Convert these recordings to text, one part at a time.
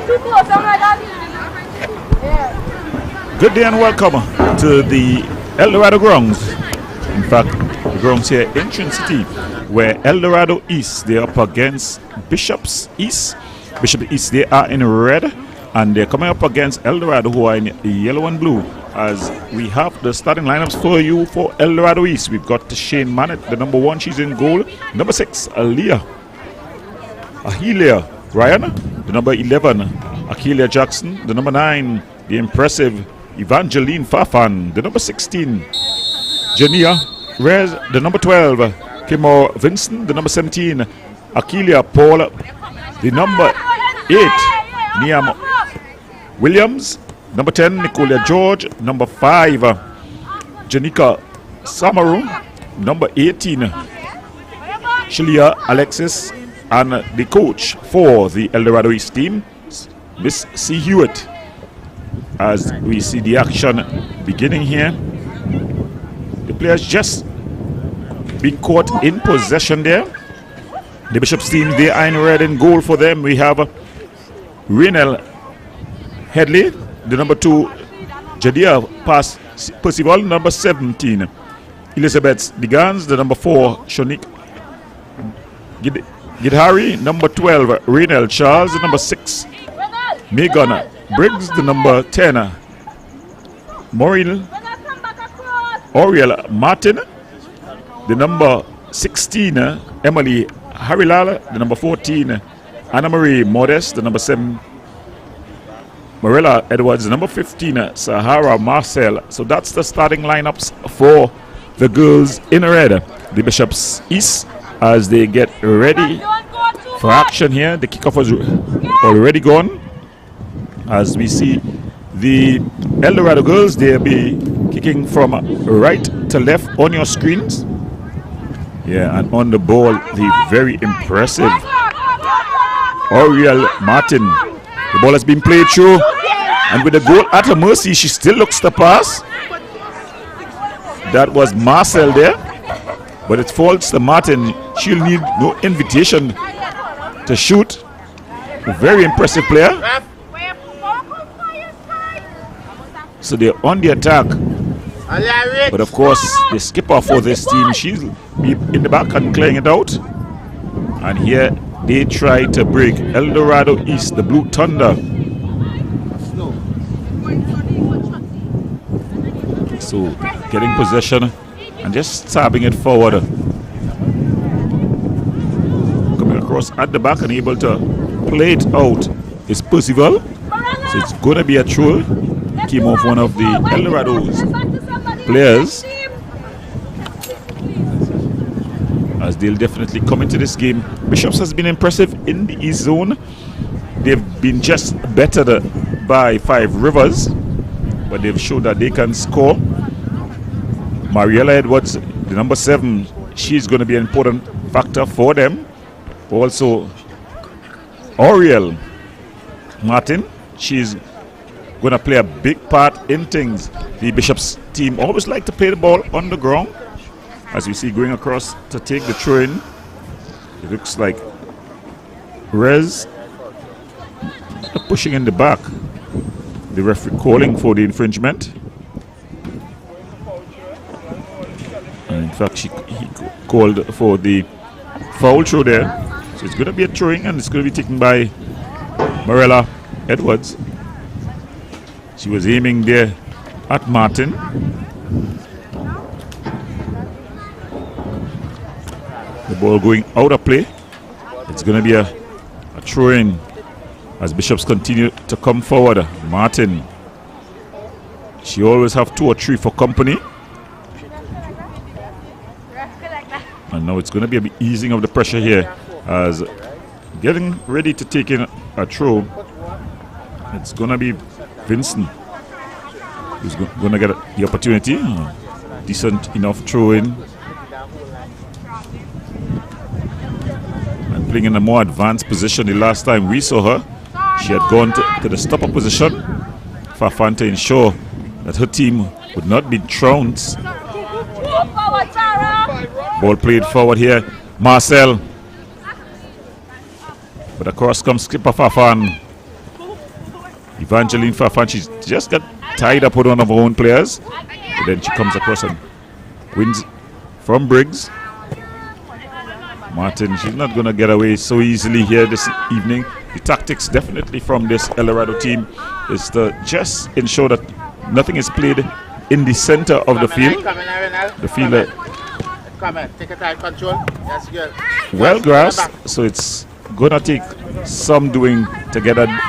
Good day and welcome to the El Dorado grounds. In fact, the grounds here in Trin City, where El Dorado East, they're up against Bishops East. Bishop East, they are in red, and they're coming up against El Dorado, who are in yellow and blue. As we have the starting lineups for you for El Dorado East, we've got Shane Mannett, the number 1, she's in goal. Number 6, Ahelia Ryan, the number 11, Akelia Jackson, the number 9, the impressive Evangeline Fafan, the number 16, Jania Rez, the number 12, Kimor Vincent, the number 17, Akelia Paul, the number 8, Niam Williams, number 10, Nicola George, number 5, Janika Samaru, number 18, Shilia Alexis, and the coach for the El Dorado East team, Miss C. Hewitt. As we see the action beginning here, the players just being caught in possession there. The Bishops team, they are in red and goal for them. We have Renel Headley, the number 2, Jadia Percival, number 17, Elizabeth Digans, the number 4, Shonik Gidhari, number 12, Renel Charles, the number 6, Megan Briggs, the number 10, Maureen Oriel Martin, the number 16, Emily Harilal, the number 14, Anna Marie Modest, the number 7, Marilla Edwards, the number 15, Sahara Marcel. So that's the starting lineups for the girls in red. The Bishops East, as they get ready for action here. The kickoff was already gone. As we see the El Dorado girls, they'll be kicking from right to left on your screens. Yeah, and on the ball, the very impressive Oriel Martin. The ball has been played through, and with the goal at her mercy, she still looks to pass. That was Marcel there, but it falls to Martin. She'll need no invitation to shoot. A very impressive player. So they're on the attack. But of course, the skipper for this team, she'll be in the back and clearing it out. And here they try to break El Dorado East, the Blue Thunder. So getting possession and just stabbing it forward. Coming across at the back and able to play it out is Percival. So it's going to be a throw. Came off one of the El Dorado's players, as they'll definitely come into this game. Bishops has been impressive in the East Zone. They've been just bettered by 5 Rivers, but they've shown that they can score. Mariella Edwards, the number 7, she's going to be an important factor for them. Also, Oriel Martin, she's going to play a big part in things. The Bishops team always like to play the ball on the ground. As we see going across to take the throw in, it looks like Rez pushing in the back. The referee calling for the infringement. And in fact, he called for the foul throw there. So it's going to be a throwing, and it's going to be taken by Marilla Edwards. She was aiming there at Martin. The ball going out of play. It's going to be a throw-in as Bishops continue to come forward. Martin, she always have 2 or 3 for company. And now it's going to be an easing of the pressure here as getting ready to take in a throw. It's going to be Vincent who's going to get the opportunity. Decent enough throw in. And playing in a more advanced position. The last time we saw her, she had gone to the stopper position. Fafan to ensure that her team would not be trounced. Ball played forward here. Marcel. But across comes skipper Fafan. Evangeline Fafan, she's just got tied up with one of her own players. And then she comes across and wins from Briggs. Martin, she's not going to get away so easily here this evening. The tactics definitely from this El Dorado team is to just ensure that nothing is played in the center of the field. The field take a tight control. Yes, good. Well grasped, so it's gonna take some doing to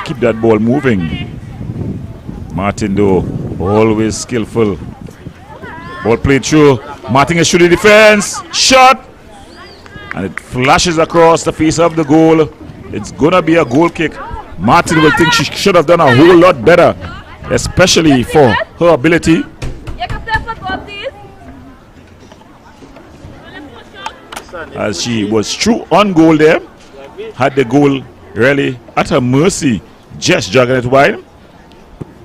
keep that ball moving. Martin though, always skillful. Ball played through. Martin is through the defense. Shot! And it flashes across the face of the goal. It's gonna be a goal kick. Martin will think she should have done a whole lot better, especially for her ability. As she was true on goal there, had the goal really at her mercy, just dragging it wide.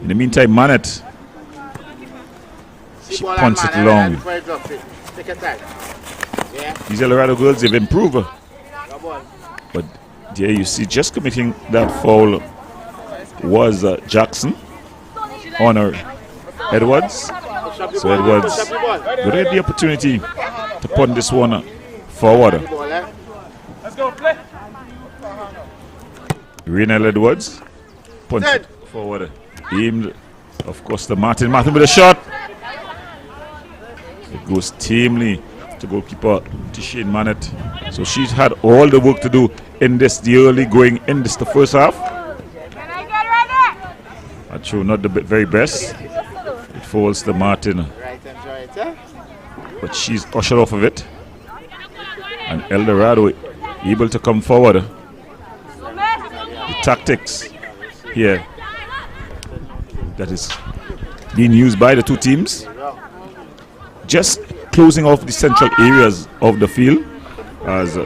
In the meantime, Manet, she punts it long. These El Dorado girls, they've improved. But there you see, just committing that foul was Jackson on her Edwards. So Edwards will get the opportunity to punt this one forward. Let's go, play. Renal Edwards punts it forward. Aimed, of course, to Martin. Martin with a shot. It goes tamely to goalkeeper Tishane Manet. So she's had all the work to do in the early going in the first half. Not sure, not the very best. It falls to Martin. But she's ushered off of it. And El Dorado able to come forward. The tactics here that is being used by the two teams. Just closing off the central areas of the field as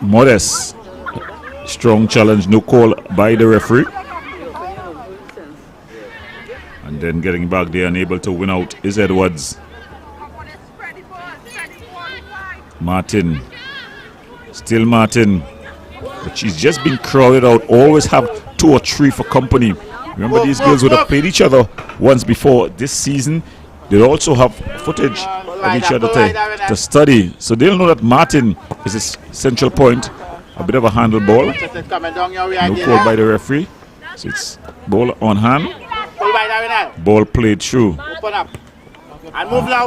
Modest. Strong challenge, no call by the referee. And then getting back there and able to win out is Edwards. Martin. Still Martin. But she's just been crowded out. Always have 2 or 3 for company. Remember, these girls would have played each other once before this season. They'll also have footage of each other to study. So they'll know that Martin is a central point. A bit of a handle ball. No call by the referee. So it's ball on hand. Ball played through.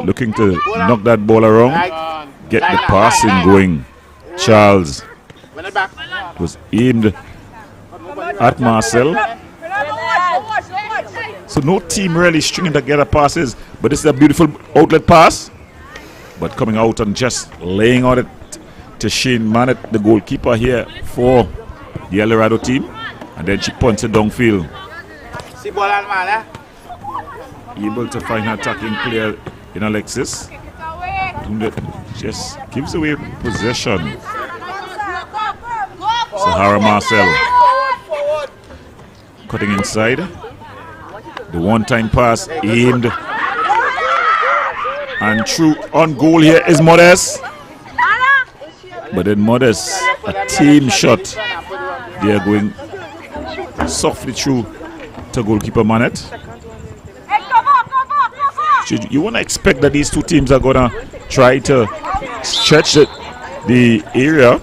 Looking to knock that ball around. Get the passing going. Charles was aimed at Marcel. So no team really stringing together passes, but this is a beautiful outlet pass. But coming out and just laying on it to Shane Manet, the goalkeeper here for the El Dorado team. And then she punts it downfield. Able to find her attacking player in Alexis. Just gives away possession. Sahara Marcel cutting inside. The one-time pass aimed and through on goal here is Modest. But then Modest, a team shot. They are going softly through to goalkeeper Manet. You want to expect that these two teams are going to try to stretch the area.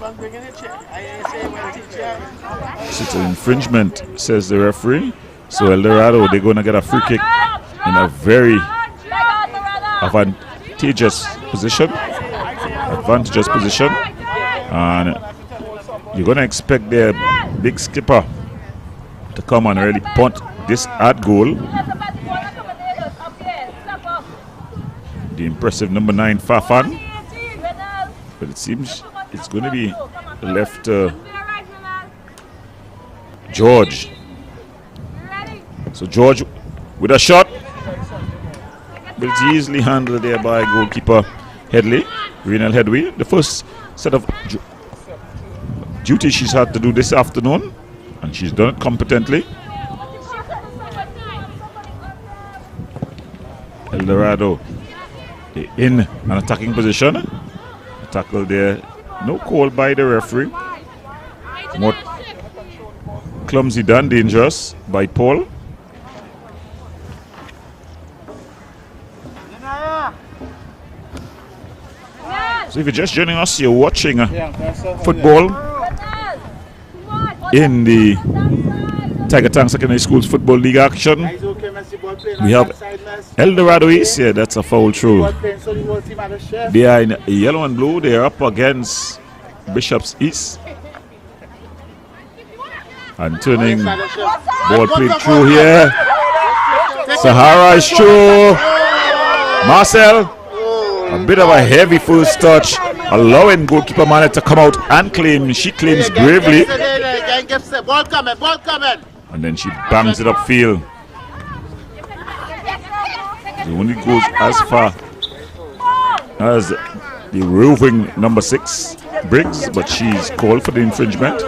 It's an infringement, says the referee. So El Dorado, they're going to get a free kick in a very advantageous position. And you're going to expect their big skipper to come and really punt this at goal. The impressive number 9 Fafan. But it seems it's going to be left George. So George with a shot. But it's easily handled there by goalkeeper Headley, Renal Headway. The first set of duties she's had to do this afternoon, and she's done it competently. El Dorado in an attacking position. A tackle there. No call by the referee. More clumsy than dangerous by Paul. So if you're just joining us, you're watching football in the Tiger Town Secondary Schools Football League action. We have El Dorado East here. That's a foul throw. They are in yellow and blue. They are up against Bishops East. And turning ball played through here. Sahara is through. Marcel, a bit of a heavy first touch, allowing goalkeeper Manet to come out and claim. She claims bravely. Ball coming. And then she bangs it upfield. It only goes as far as the roving number 6, Briggs, but she's called for the infringement.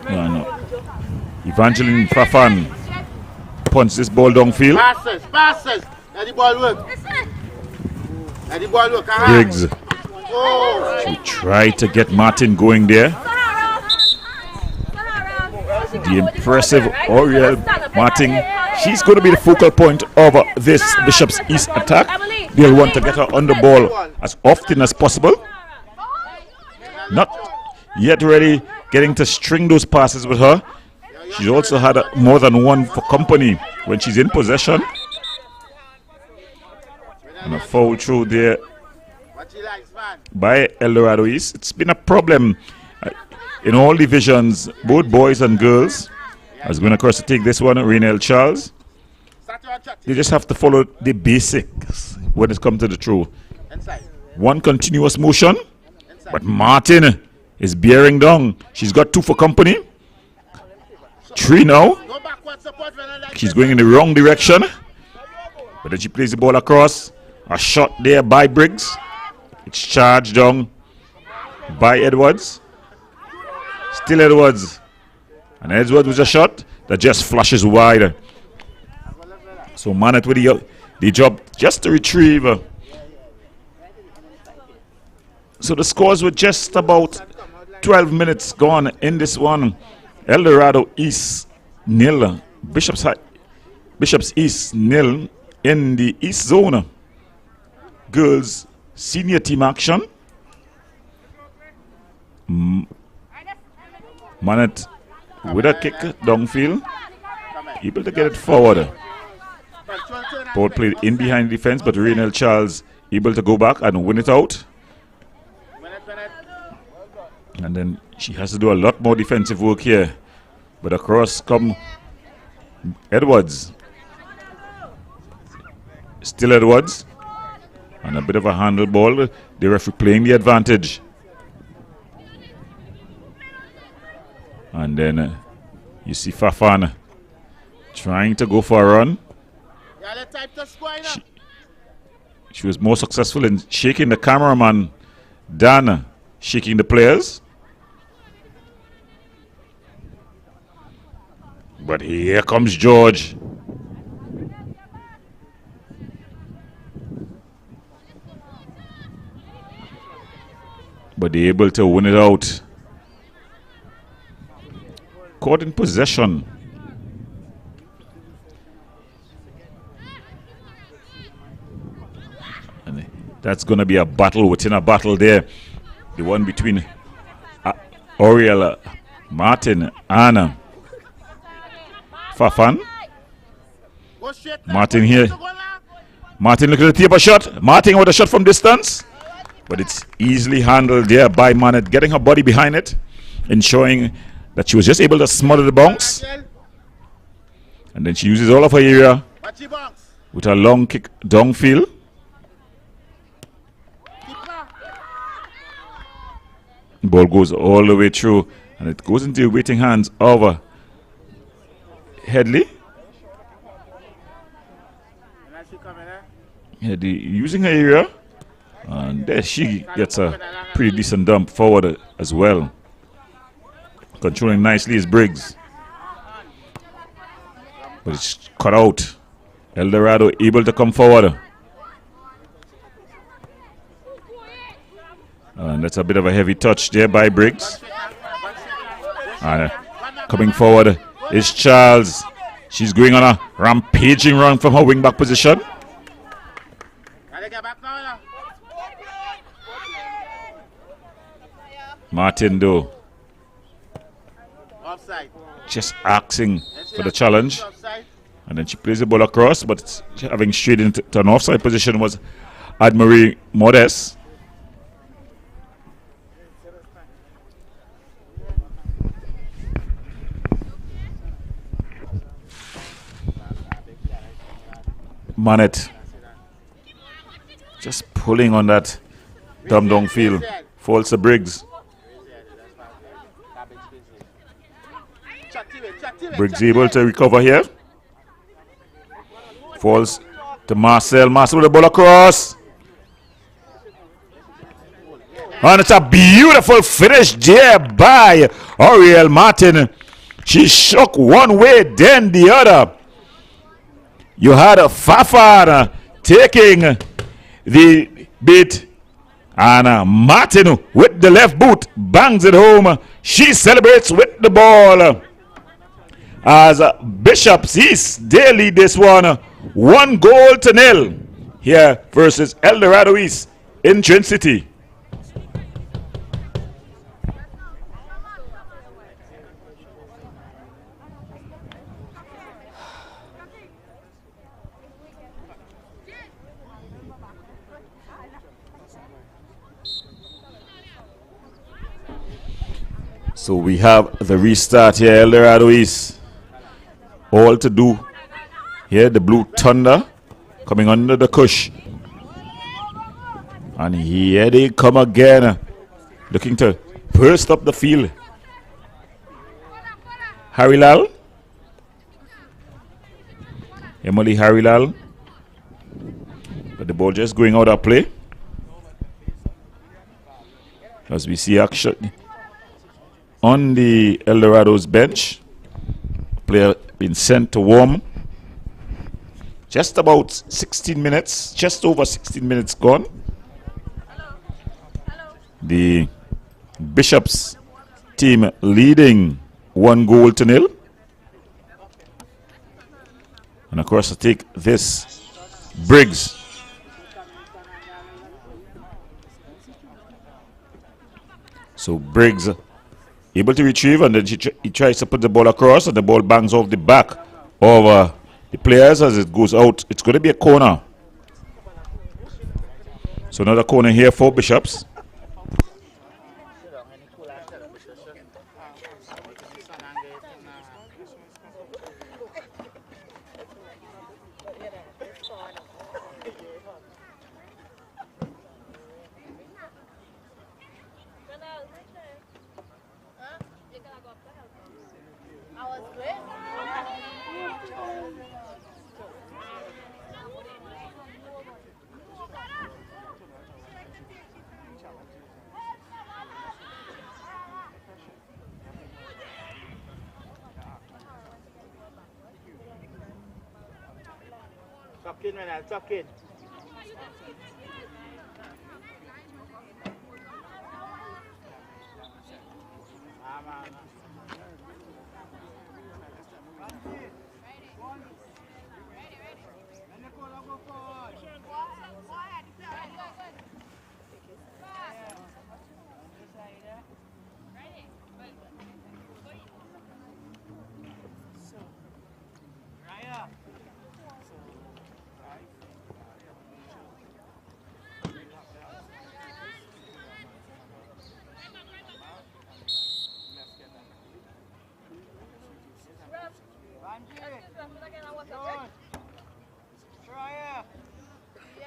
No. Evangeline Fafan punts this ball downfield. Passes. Let the ball work. Briggs. She tried to get Martin going there. The impressive Oriel Martin. She's going to be the focal point of this Bishops East attack. They'll want to get her on the ball as often as possible. Not yet ready getting to string those passes with her. She's also had more than one for company when she's in possession. And a foul through there by El Dorado East. It's been a problem in all divisions, both boys and girls. I was going across to take this one, Raynell Charles. They just have to follow the basics when it comes to the throw. One continuous motion, but Martin is bearing down. She's got 2 for company. 3 now. She's going in the wrong direction. But then she plays the ball across. A shot there by Briggs. It's charged down by Edwards. Still Edwards. And Edwards with a shot that just flashes wide. So Manet with the job just to retrieve. So the scores were just about 12 minutes gone in this one. El Dorado East 0. Bishops East 0 in the East Zone. Girls senior team action. Manet with a kick downfield, able to get it forward. Ball played in behind the defense, but Raynell Charles able to go back and win it out. And then she has to do a lot more defensive work here. But across come Edwards. Still Edwards. And a bit of a handle ball. The referee playing the advantage. And then you see Fafan trying to go for a run. She was more successful in shaking the cameraman than shaking the players. But here comes George. But they're able to win it out. Caught in possession. And that's going to be a battle within a battle there. The one between Oriel Martin and Fafan. Martin here. Martin looking at the table shot. Martin with a shot from distance. But it's easily handled there by Manet, getting her body behind it, ensuring that she was just able to smother the bounce. And then she uses all of her area with a long kick downfield. The ball goes all the way through, and it goes into the waiting hands of Headley. Headley using her area, and there she gets a pretty decent dump forward as well. Controlling nicely is Briggs. But it's cut out. El Dorado able to come forward. And that's a bit of a heavy touch there by Briggs. And coming forward is Charles. She's going on a rampaging run from her wing back position. Martin though just asking for the challenge, and then she plays the ball across, but having straight into an offside position was Admarie Modest. Manet just pulling on that dumb down field. Falls to Briggs. Briggs able to recover here. Falls to Marcel. Marcel with the ball across. And it's a beautiful finish there by Ariel Martin. She shook one way, then the other. You had a Fafana taking the beat, and Martin with the left boot bangs it home. She celebrates with the ball as Bishops East, they lead this one 1-0 here versus El Dorado East in Trin City. So we have the restart here, El Dorado East. All to do here, the Blue Thunder coming under the cush. And here they come again, looking to burst up the field. Harilal. Emily Harilal. But the ball just going out of play. As we see action on the El Dorado's bench. Player been sent to warm. Just about 16 minutes, just over 16 minutes gone. The Bishops team leading 1-0. And of course, to take this, Briggs. So Briggs able to retrieve, and then he tries to put the ball across, and the ball bangs off the back of the players as it goes out. It's going to be a corner. So another corner here for Bishops. Tuck in.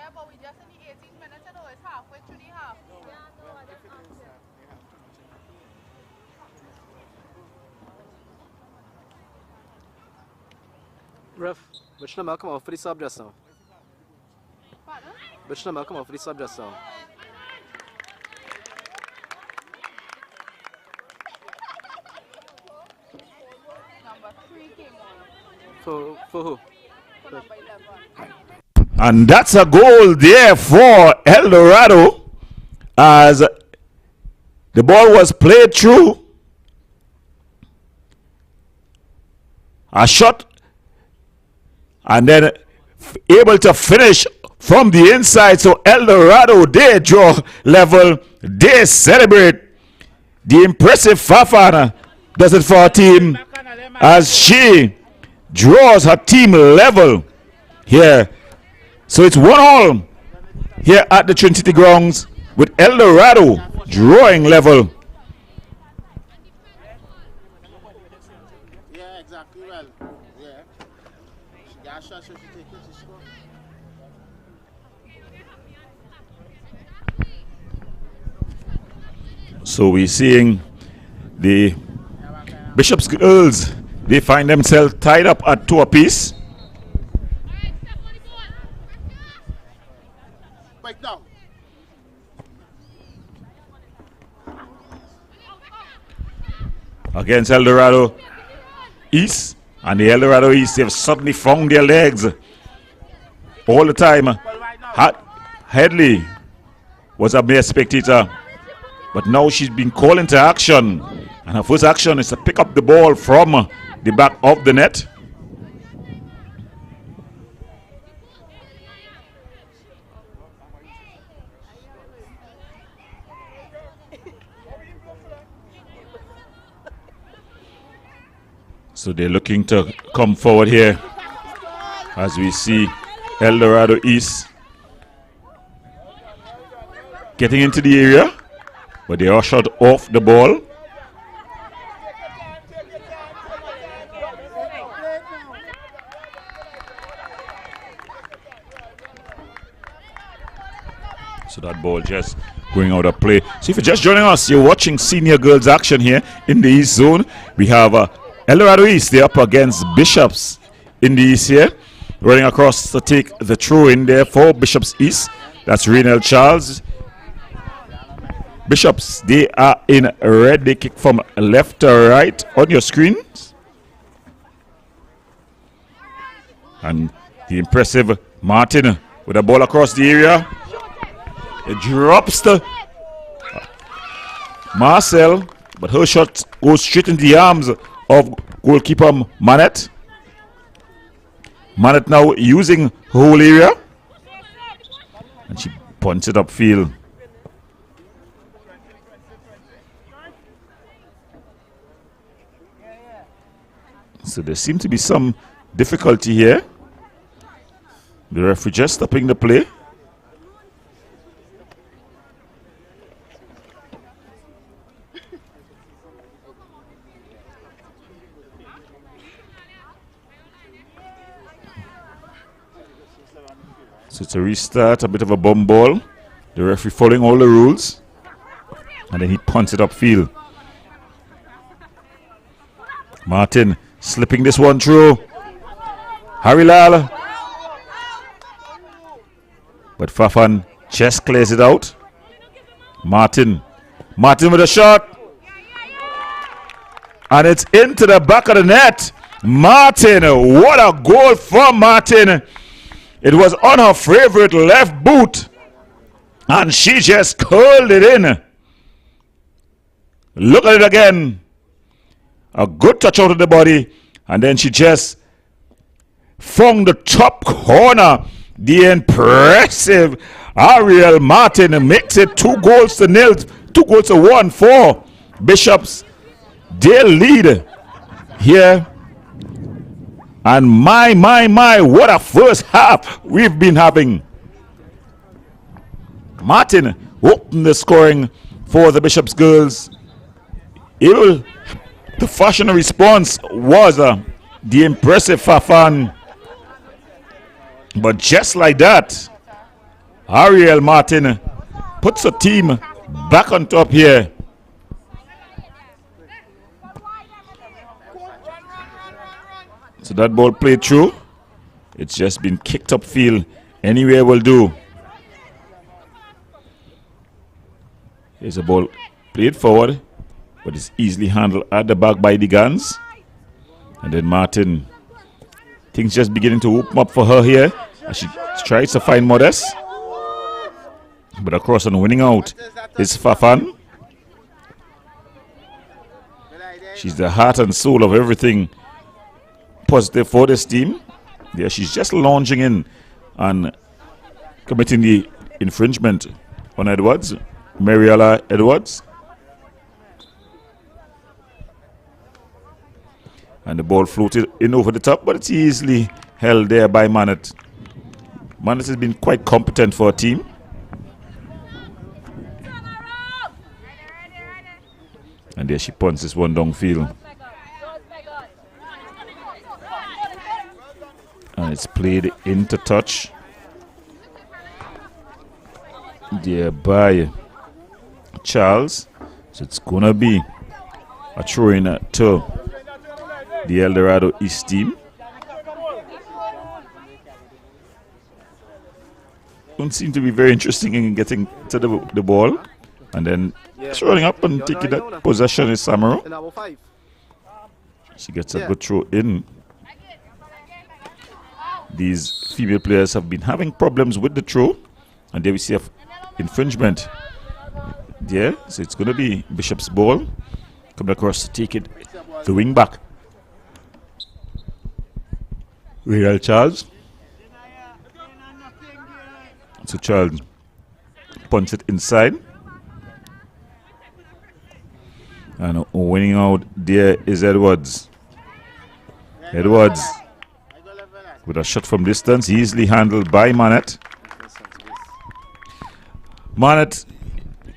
Yeah, but we just in the 18 minutes and it's halfway through the half. Yeah, no, I just answered. Ref, which number come out for the sub just now? Pardon? Which number come out for the sub just now? Number 3 came on. For who? For number 11. And that's a goal there for El Dorado as the ball was played through. A shot and then able to finish from the inside. So El Dorado, they draw level, they celebrate. The impressive Fafana does it for her team as she draws her team level here. So it's 1-1 here at the Trinity grounds with El Dorado drawing level. Yeah, exactly. Well, yeah. She got a shot, so she take it, she score. So we're seeing the Bishop's girls, they find themselves tied up at 2 apiece. Break down. Against El Dorado East, and the El Dorado East have suddenly found their legs all the time. Headley was a mere spectator, but now she's been called into action, and her first action is to pick up the ball from the back of the net. So they're looking to come forward here as we see El Dorado East getting into the area, but they are shot off the ball. So that ball just going out of play. So if you're just joining us, you're watching senior girls action here in the East Zone. We have El Dorado East, they're up against Bishops in the East here. Running across to take the throw in there for Bishops East. That's Renel Charles. Bishops, they are in red. They kick from left to right on your screens. And the impressive Martin with the ball across the area. It drops to Marcel, but her shot goes straight into the arms of goalkeeper Manet. Manet now using her whole area, and she punts it upfield. So there seems to be some difficulty here. The referee just stopping the play. So it's a restart, a bit of a bum ball. The referee following all the rules. And then he punts it upfield. Martin slipping this one through. Harry Lal. But Fafan just clears it out. Martin with a shot. And it's into the back of the net. Martin, what a goal from Martin. It was on her favorite left boot, and she just curled it in. Look at it again. A good touch out of the body, and then she just found the top corner. The impressive Ariel Martin makes it 2-0, 2-1 for Bishops. They lead here. And my, what a first half we've been having. Martin opened the scoring for the Bishops girls. The fashion response was the impressive Fafan. But just like that, Ariel Martin puts the team back on top here. So that ball played through. It's just been kicked upfield. Anywhere will do. Here's a ball played forward, but it's easily handled at the back by the guns. And then Martin, things just beginning to open up for her here as she tries to find Modest. But across and winning out is Fafan. She's the heart and soul of everything positive for this team. Yeah, she's just launching in and committing the infringement on Edwards, Mariella Edwards. And the ball floated in over the top, but it's easily held there by Manet. Manet has been quite competent for a team. And there she punts this one downfield. And it's played into touch. There by Charles. So it's going to be a throw-in to the El Dorado East team. Don't seem to be very interesting in getting to the ball. And then throwing up and taking that possession is Samaro. She gets a good throw in. These female players have been having problems with the throw. And there we see an infringement. There, so it's going to be Bishop's ball. Coming across to take it, the wing back. Real Charles. So Charles punts it inside. And winning out there is Edwards. Edwards with a shot from distance, easily handled by Manet. Manet,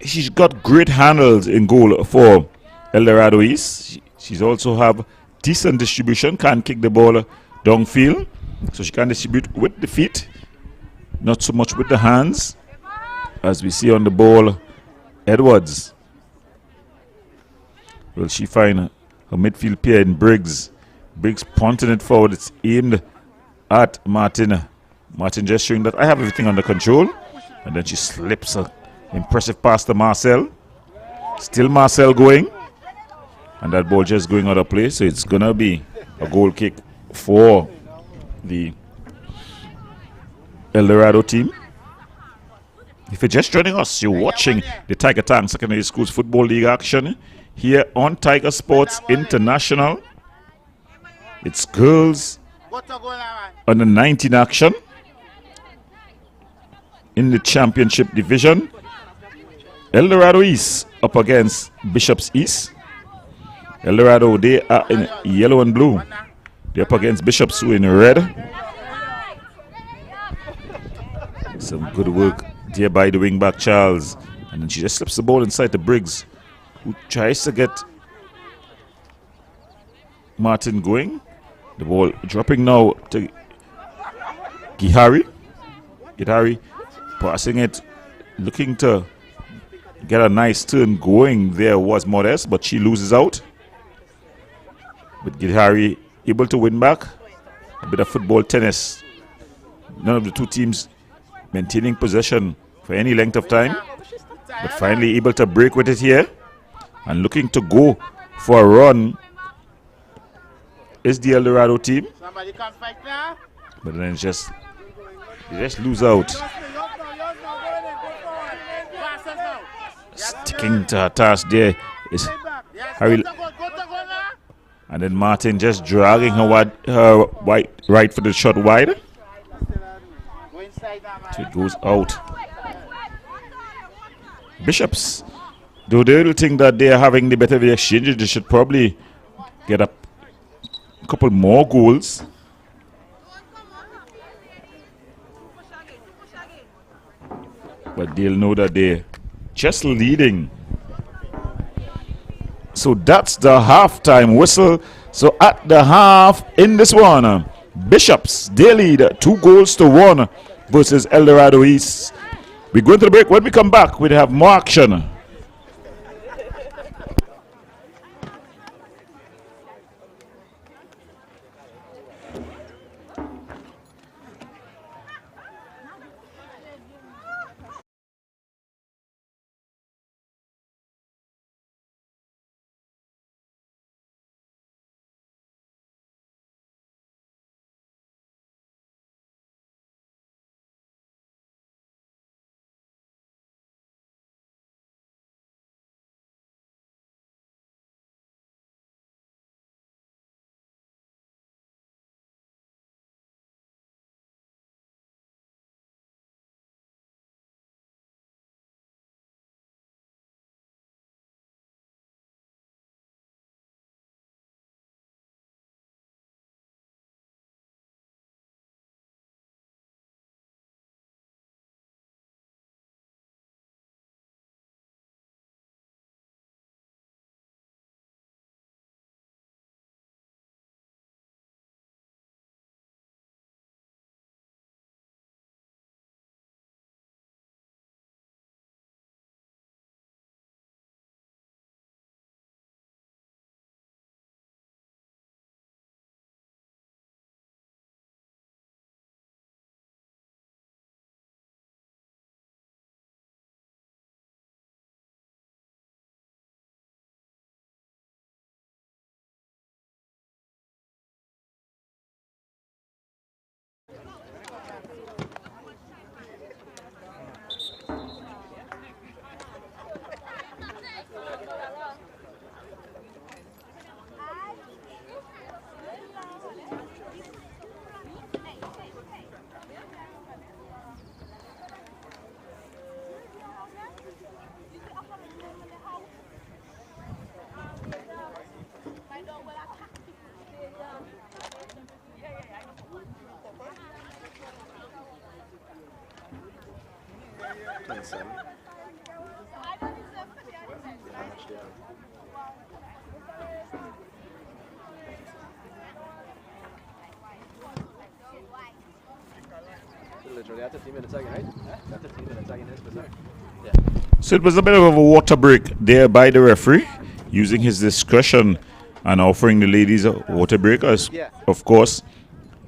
she's got great handles in goal for El Dorado East. She's also have decent distribution, can kick the ball downfield. So she can distribute with the feet, not so much with the hands. As we see on the ball, Edwards. Will she find her midfield pair in Briggs? Briggs punting it forward. It's aimed at Martin. Martin just showing that I have everything under control. And then she slips an impressive pass to Marcel. Still Marcel going. And that ball just going out of play. So it's going to be a goal kick for the El Dorado team. If you're just joining us, you're watching the Tiger Tank Secondary Schools Football League action here on Tiger Sports International. It's girls under 19 action in the championship division. El Dorado East up against Bishops East. El Dorado, they are in yellow and blue. They're up against Bishops, who in red. Some good work there by the wing back Charles. And then she just slips the ball inside to Briggs, who tries to get Martin going. The ball dropping now to Gihari. Gihari passing it, looking to get a nice turn going. There was Modest, but she loses out. But Gihari able to win back. A bit of football tennis. None of the two teams maintaining possession for any length of time. But finally able to break with it here. And looking to go for a run is the El Dorado team. But then they just lose out. Sticking to her task there is Harry. And then Martin just dragging her right for the shot wide. So it goes out. Bishops, though they will think that they are having the better of the exchanges, they should probably get a couple more goals. But they'll know that they're just leading. So that's the halftime whistle. So at the half in this one, Bishops, they lead 2-1 versus El Dorado East. We're going to the break. When we come back, we'll have more action. 27. Literally at 15 minutes again, right? At 15 minutes again, yeah. So it was a bit of a water break there by the referee, using his discretion and offering the ladies a water break. Of course,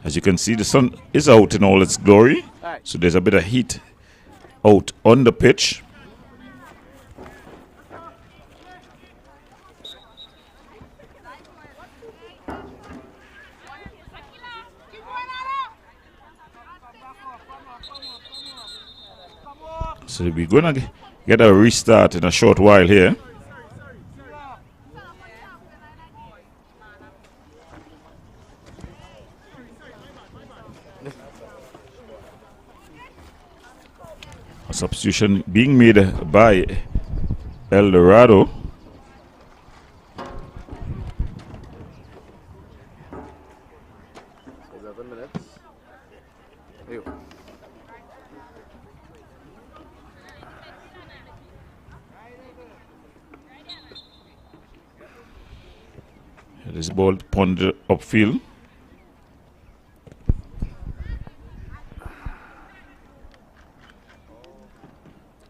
as you can see, the sun is out in all its glory. So there's a bit of heat out on the pitch. So we're going to get a restart in a short while here. A substitution being made by El Dorado. This ball pondered upfield.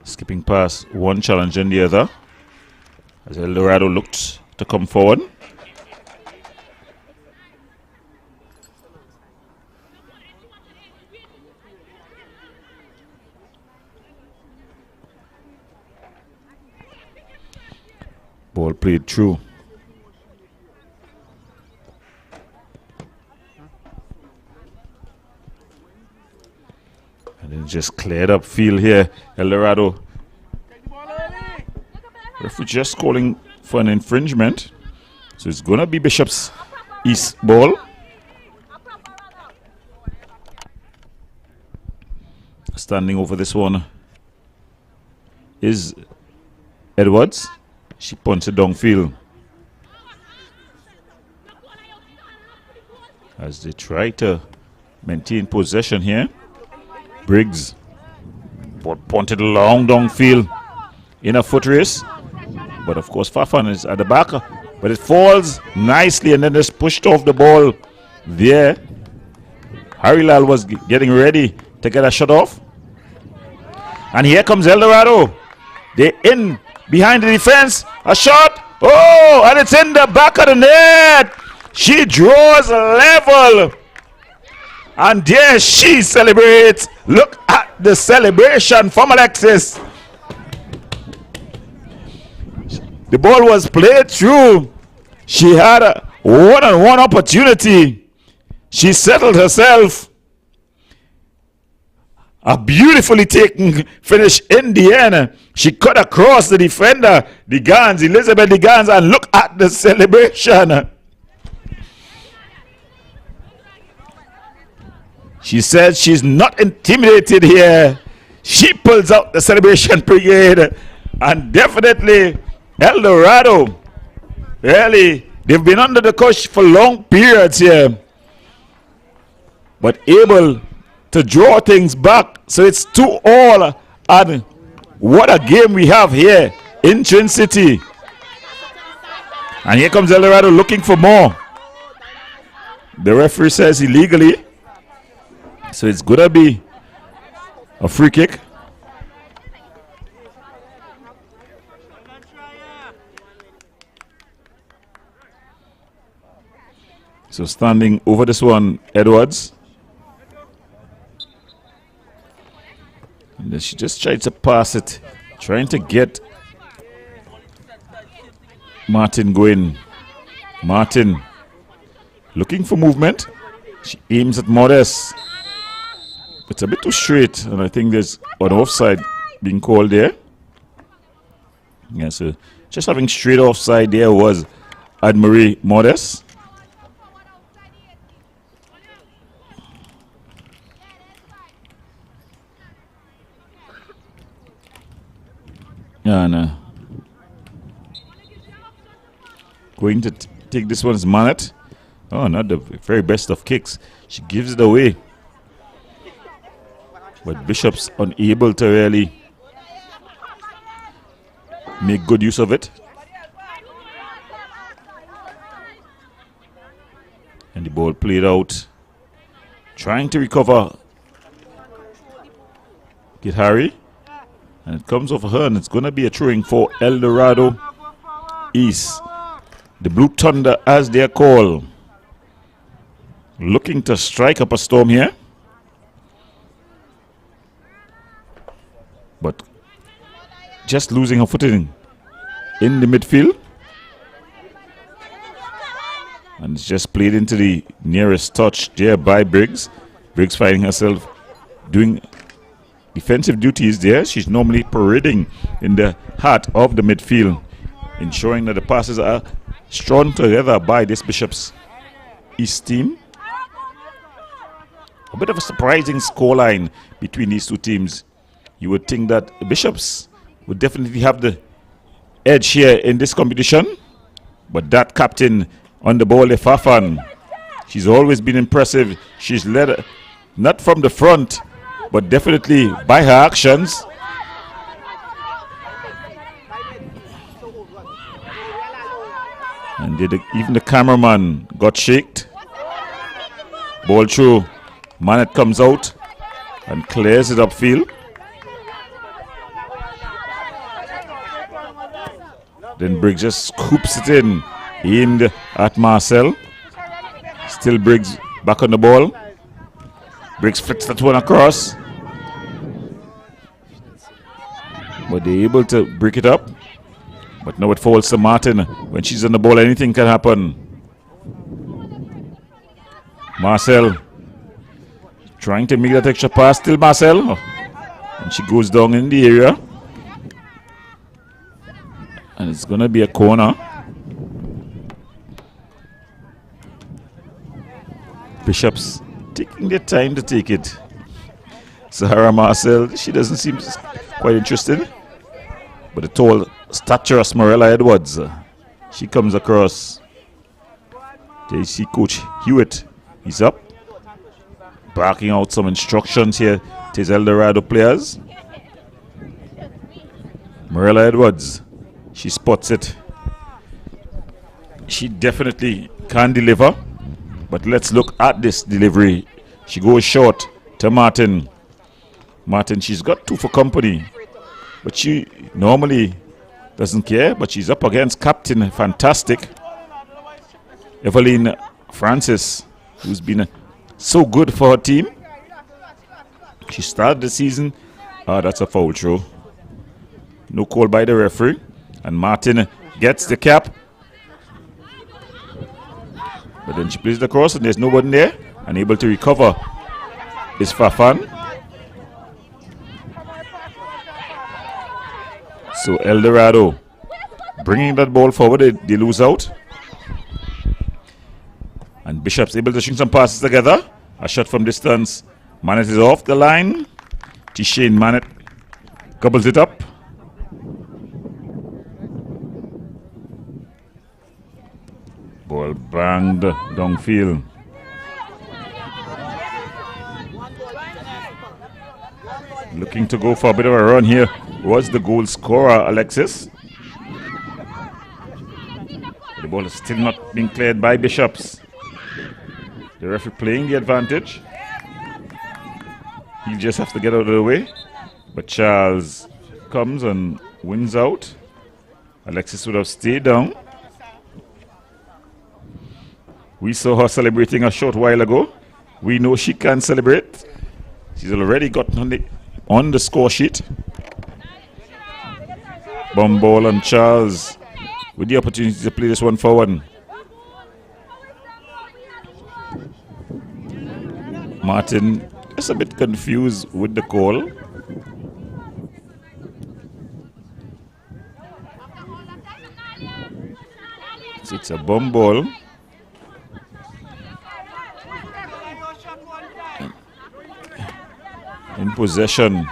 Skipping past one challenge and the other as El Dorado looked to come forward. Ball played through. And then just cleared up field here. El Dorado. Referee just calling for an infringement. So it's going to be Bishop's East ball. Standing over this one is Edwards. She punts it downfield. As they try to maintain possession here. Briggs punted long downfield in a foot race. But of course Fafan is at the back. But it falls nicely and then just pushed off the ball there. Harilal was getting ready to get a shot off. And here comes El Dorado. They're in behind the defense. A shot. Oh, and it's in the back of the net. She draws level. And there she celebrates. Look at the celebration from Alexis. The ball was played through. She had a one-on-one opportunity. She settled herself. A beautifully taken finish in the end. She cut across the defender, Digans, Elizabeth Digans, and look at the celebration. She says she's not intimidated here. She pulls out the celebration brigade. And definitely El Dorado, really, they've been under the coach for long periods here. But able to draw things back. So it's 2-2. And what a game we have here in Twin City. And here comes El Dorado looking for more. The referee says illegally. So it's going to be a free kick. So standing over this one, Edwards. And then she just tried to pass it, trying to get Martin going. Martin looking for movement. She aims at Modest. It's a bit too straight, and I think there's an offside being called there. Yeah, so just having straight offside there was Anne-Marie Modest. And going to take this one's Manet. Oh, not the very best of kicks. She gives it away. But Bishop's unable to really make good use of it. And the ball played out. Trying to recover. Get Harry. And it comes over her, and it's going to be a throwing for El Dorado East. The Blue Thunder, as they are called, looking to strike up a storm here. But just losing her footing in the midfield. And it's just played into the nearest touch there by Briggs. Briggs finding herself doing defensive duties there. She's normally parading in the heart of the midfield, ensuring that the passes are strung together by this Bishop's East team. A bit of a surprising scoreline between these two teams. You would think that the Bishops would definitely have the edge here in this competition, but that captain on the ball, Fafan, she's always been impressive. She's led not from the front, but definitely by her actions. And even the cameraman got shaked. Ball through. Manet comes out and clears it upfield. Then Briggs just scoops it in, aimed at Marcel. Still Briggs back on the ball. Briggs flicks that one across. But they're able to break it up. But now it falls to Martin. When she's on the ball, anything can happen. Marcel trying to make that extra pass. Still Marcel. And she goes down in the area. And it's going to be a corner. Bishops taking their time to take it. Sahara Marcel, she doesn't seem quite interested. But the tall, staturous Morella Edwards, she comes across. There you see Coach Hewitt. He's up, barking out some instructions here to his El Dorado players. Morella Edwards, she spots it. She definitely can deliver. But let's look at this delivery. She goes short to Martin. Martin, she's got two for company. But she normally doesn't care. But she's up against Captain Fantastic, Evelyn Francis, who's been so good for her team. She started the season. That's a foul throw. No call by the referee. And Martin gets the cap. But then she plays the cross and there's nobody there. Unable to recover is Fafan. So El Dorado bringing that ball forward. They lose out. And Bishop's able to string some passes together. A shot from distance. Manet is off the line. Tishane Manet gobbles it up. Ball banged downfield. Looking to go for a bit of a run here was the goal scorer, Alexis. The ball is still not being cleared by Bishops. The referee playing the advantage. He'll just have to get out of the way. But Charles comes and wins out. Alexis would have stayed down. We saw her celebrating a short while ago. We know she can celebrate. She's already got on the score sheet. Bumball and Charles with the opportunity to play this one forward. Martin is a bit confused with the call. So it's a bumball. In possession,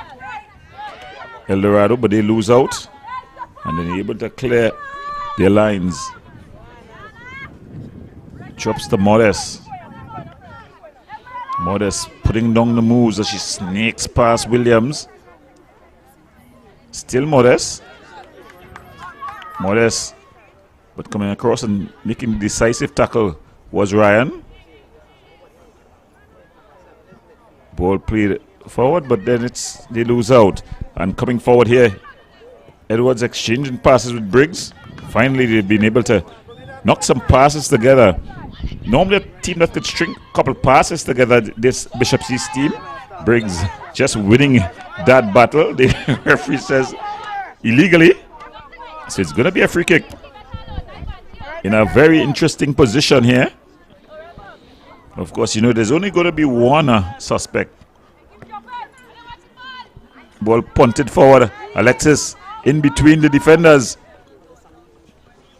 El Dorado, but they lose out and then able to clear their lines. Drops to Modest. Modest putting down the moves as she snakes past Williams. Still Modest. Modest. But coming across and making the decisive tackle was Ryan. Ball played forward, but then they lose out. And coming forward here, Edwards exchanging passes with Briggs. Finally, they've been able to knock some passes together. Normally, a team that could string a couple passes together, this Bishop's East team. Briggs just winning that battle. The referee says illegally. So it's going to be a free kick. In a very interesting position here. Of course, you know, there's only going to be one suspect. Ball punted forward. Alexis in between the defenders.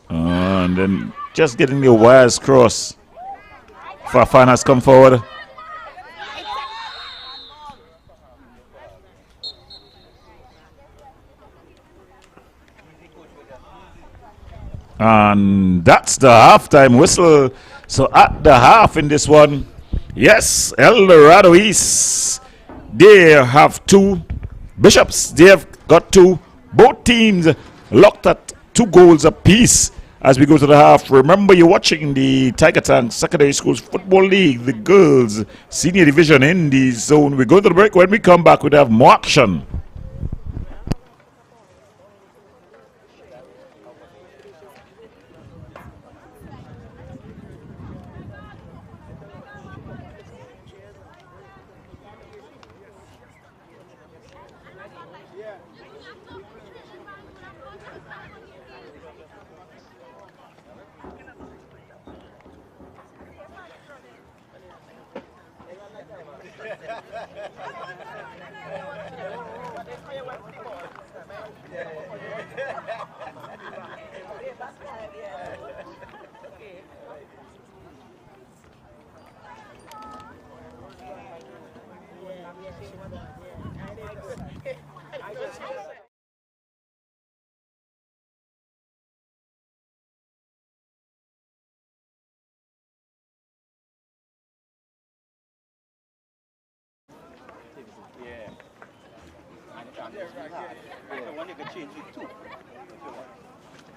And then just getting the wires crossed. Fafan has come forward. And that's the halftime whistle. So at the half in this one, yes, El Dorado East, they have 2. Bishops, they have got 2. Both teams locked at 2 goals apiece as we go to the half. Remember, you're watching the Tiger Tank Secondary Schools Football League, the girls senior division in the zone. We go to the break. When we come back, we'll have more action.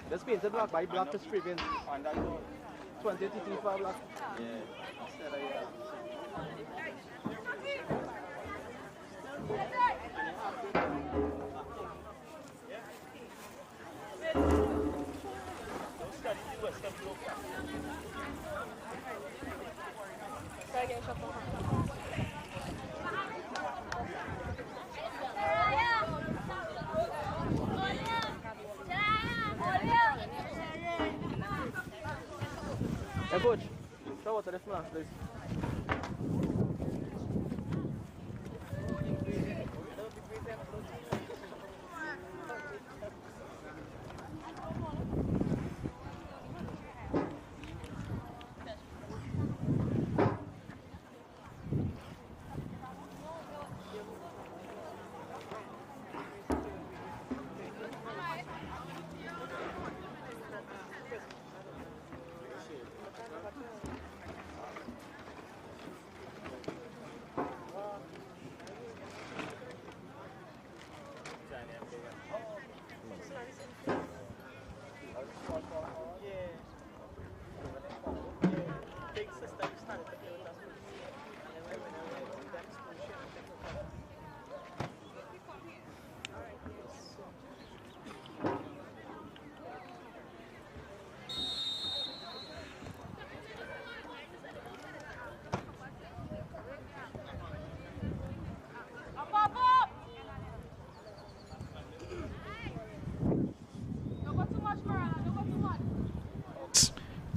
This painted block by block to strip in. 20 to 25 block. Hey coach, show what the left man, please.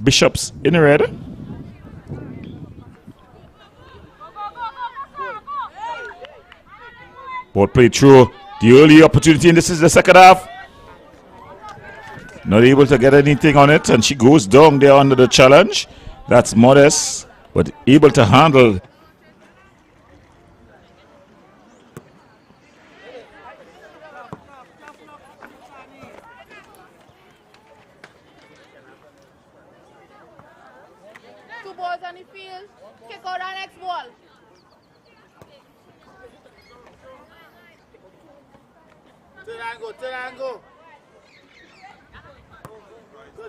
Bishops in the red. Ball played through. The early opportunity, and this is the second half. Not able to get anything on it, and she goes down there under the challenge. That's Modest, but able to handle. Two balls on the field. Kick out our next ball. Turn and go, turn and go.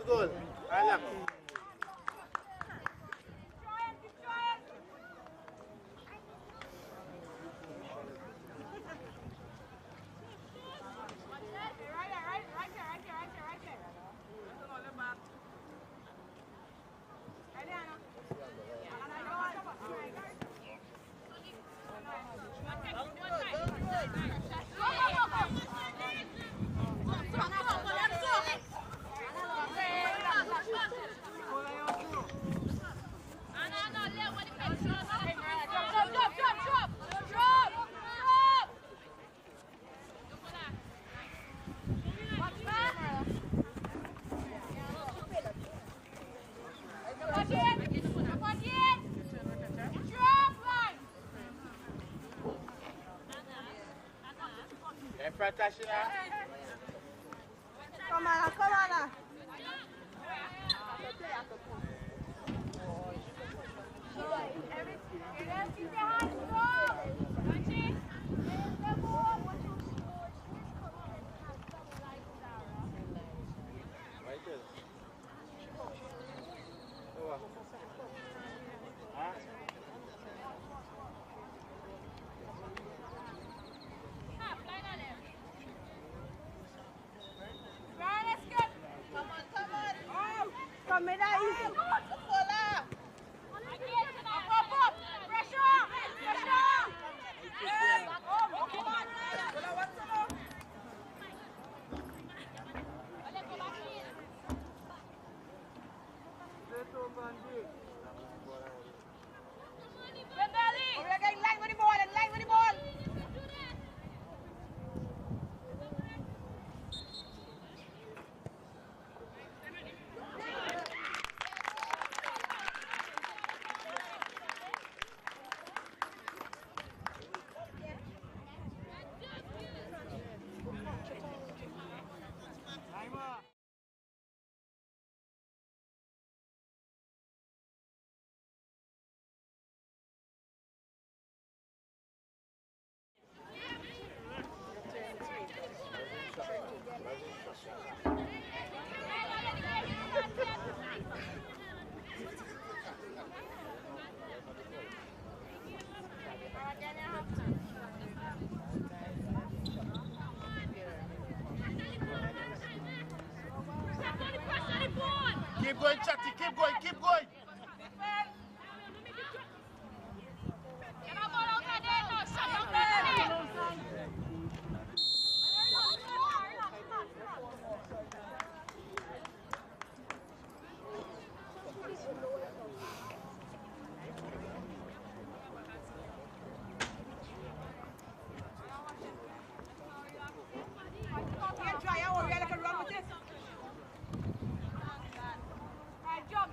Good goal. I like it. Come on, come on. Come in there, easy. Keep going, Chatty. Keep going. Keep going.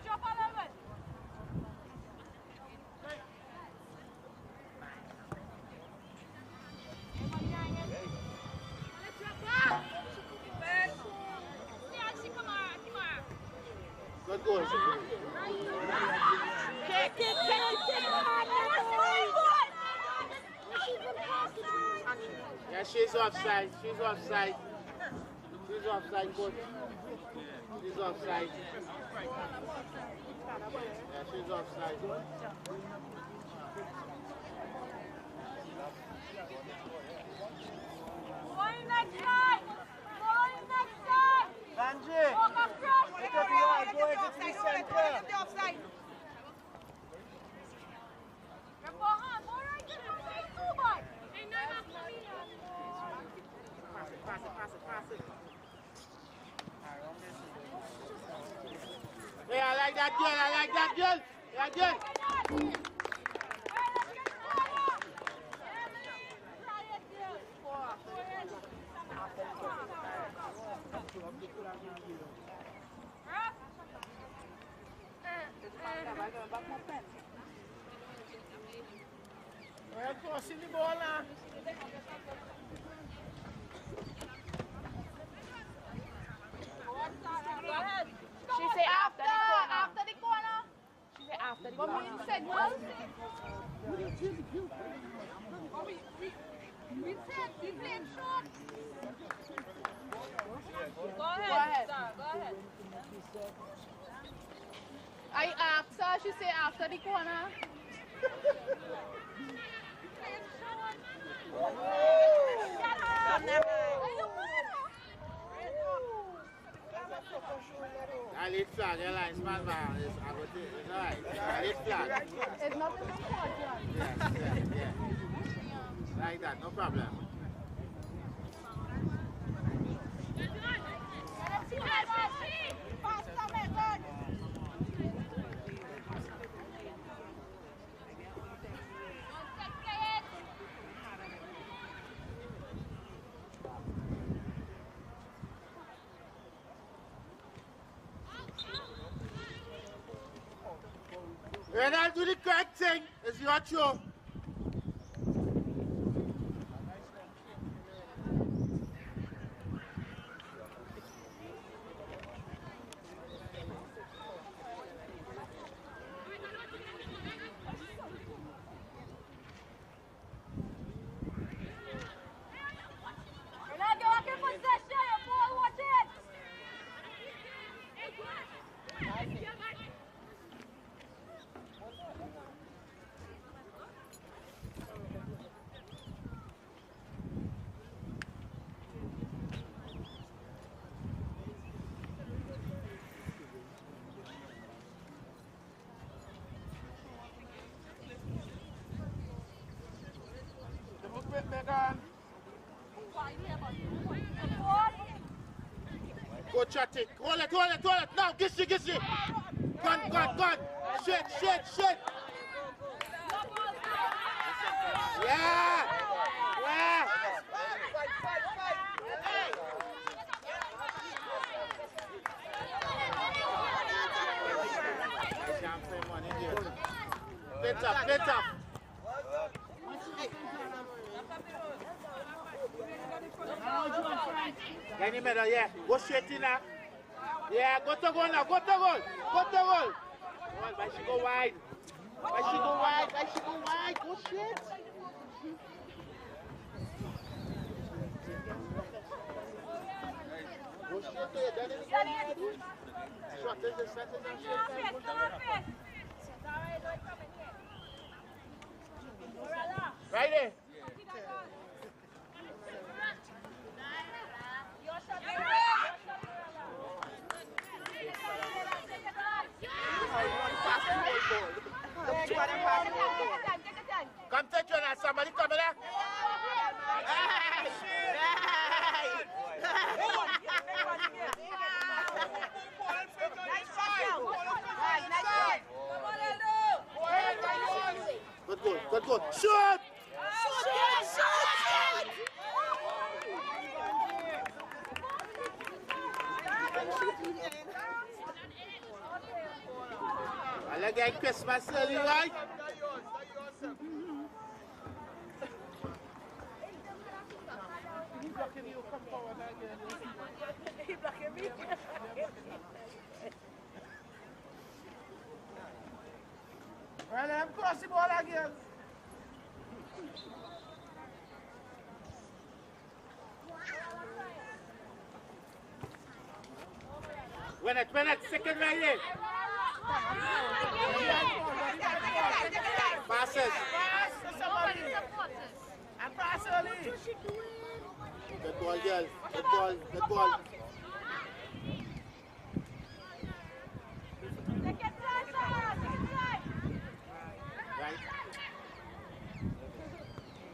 Jump a little bit. Good goal. Yeah, she's offside. She's offside. She's offside, coach. She's offside. Yeah, she's offside. Going next time. Going next time. Banji! Walk across. Go exit to the center. Offside. You're behind. All right, get on the two boy. Pass it. Yeah, I like that girl. Yeah, girl. Well, crossing the ball now. She say after the corner. She say after the corner. But me signal. We said we played short. Go ahead. Go ahead. I asked her, she said after the corner. I lit flag, your line small man. It's alright. I lit flag. It's nothing important. Yeah. Like that, no problem. When I do the correct thing, it's your show. Go chat it. Hold it. Now, get you. Gone. Shit. Yeah. Play tough. Get in the middle, yeah. Go straight in now. Yeah, go to goal now. Go to goal. Why she go wide? Go straight. Go straight there. Then it's shot. There's a set. Right there. Come take your now. Somebody come here. Good goal. Shoot! I like that Christmas early, right? He's blocking you, come forward again. He's blocking me. Well, I'm crossing the ball again. Win it, second right here. Passes. And pass early. Good ball, girl. Good ball. Right.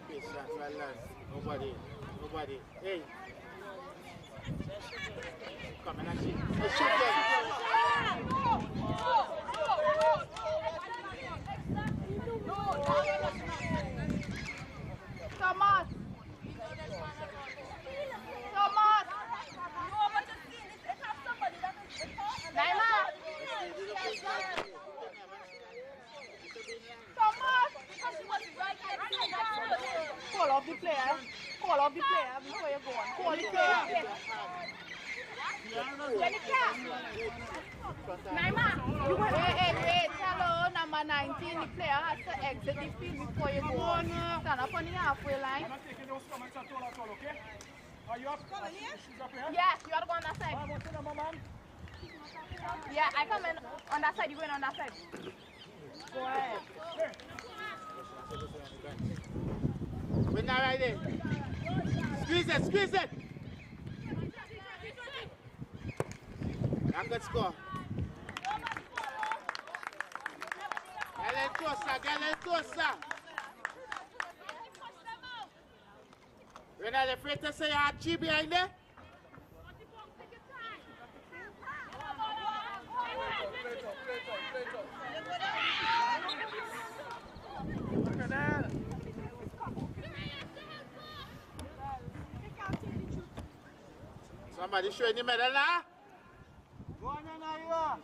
Okay, shots, well done. Nobody. Hey. Come and shoot. Shoot them. Thomas. Naima. Thomas. Call off the player. Where you going? Call the player. Naima, wait, hello, number 19, the player has to exit the field before you go on. Stand up on the halfway line. Are you up? Yes, Yes, you are the one that side. What's the number, man? Yeah, I come in on that side. You going on that side? Go ahead. Win that right there. Squeeze it, squeeze it. That's good score. Get closer. We're not afraid to say you have chi behind there. Somebody show in the middle now. Go on, Naira.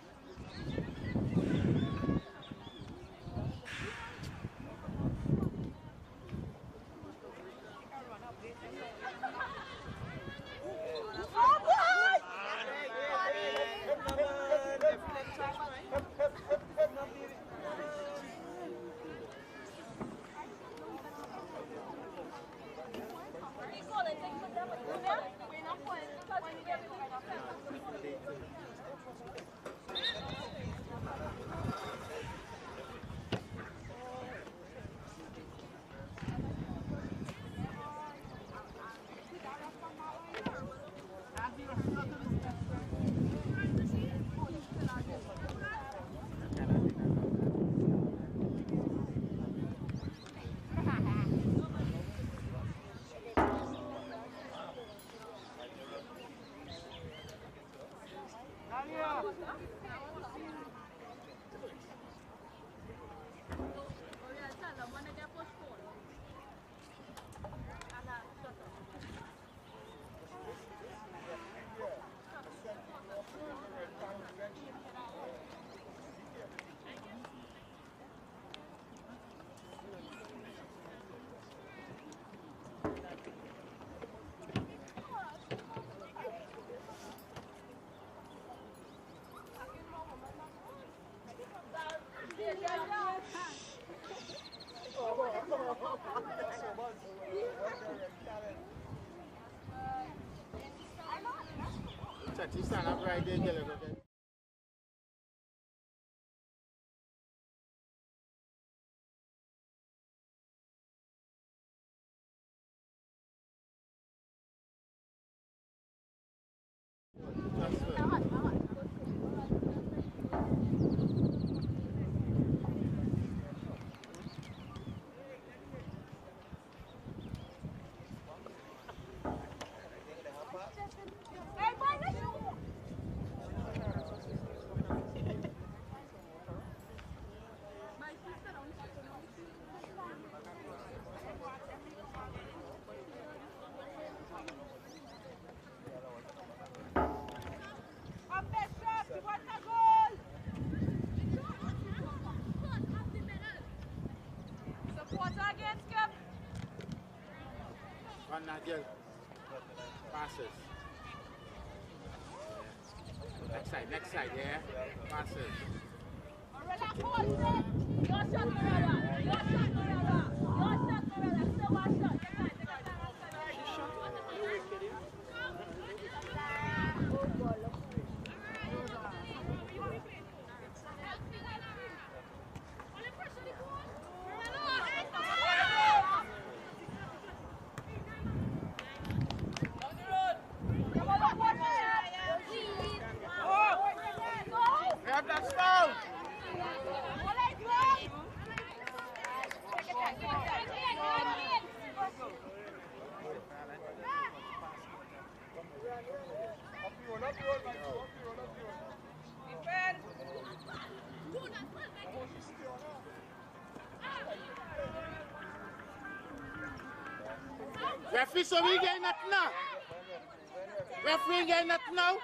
He's stand up right there, get it. One Nigel passes. Next side, yeah. Passes. Grab that stone! Referee, so we getting nothing now? Referee getting nothing now?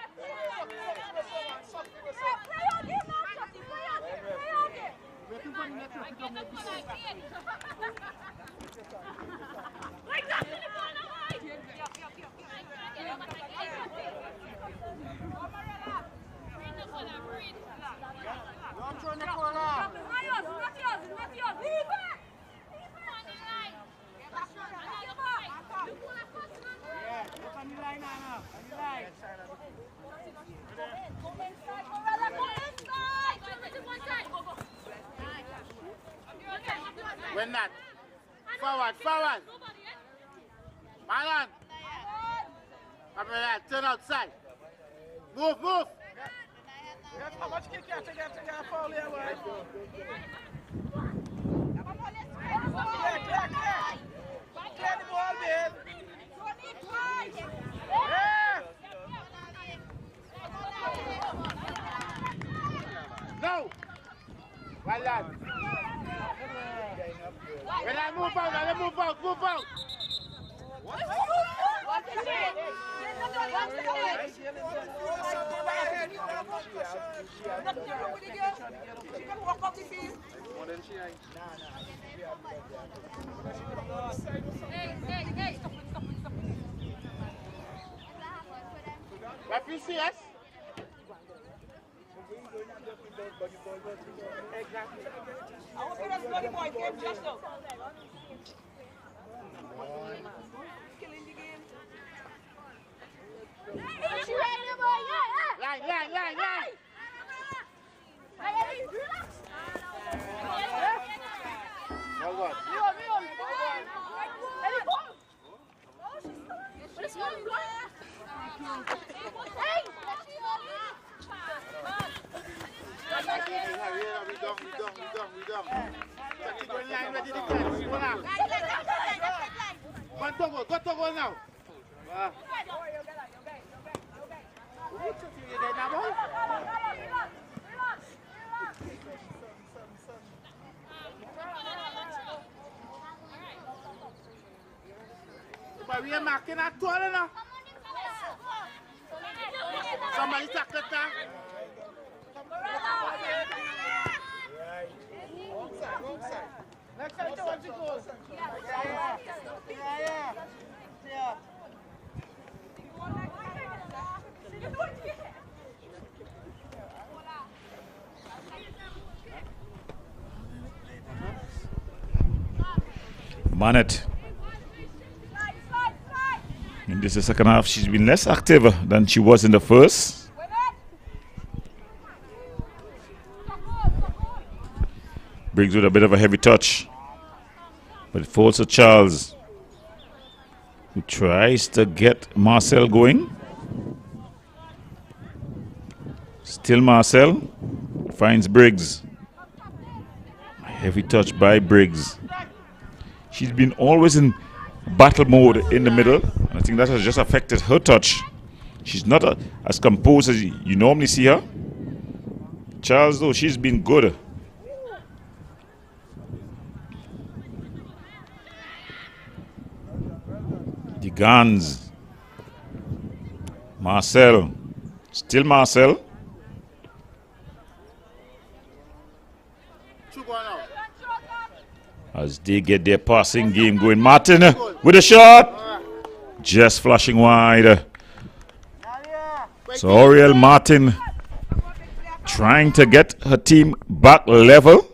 Go inside, Morella, go than that. Forward, forward. Marlon. Come here, turn outside. Move, move. How much kick you have to get to get a foul here, boy? Clear. Clear the ball, man. Yeah. No. Well done. When I move out, move out. Referee see us? Exactly. I want to see that bloody boy game just now. Killing the game. Line. Well done. We done. Go to go now. But we are marking that tour now. Somebody tackle that. Next time, towards the goal. Yeah. Manet. In this second half, she's been less active than she was in the first. Briggs with a bit of a heavy touch. But it falls to Charles, who tries to get Marcel going. Still Marcel finds Briggs. A heavy touch by Briggs. She's been always in battle mode in the middle. And I think that has just affected her touch. She's not as composed as you normally see her. Charles, though, she's been good. The guns. Marcel. Still Marcel. As they get their passing game going. Martin with a shot. Just flashing wide. So Oriel Martin trying to get her team back level.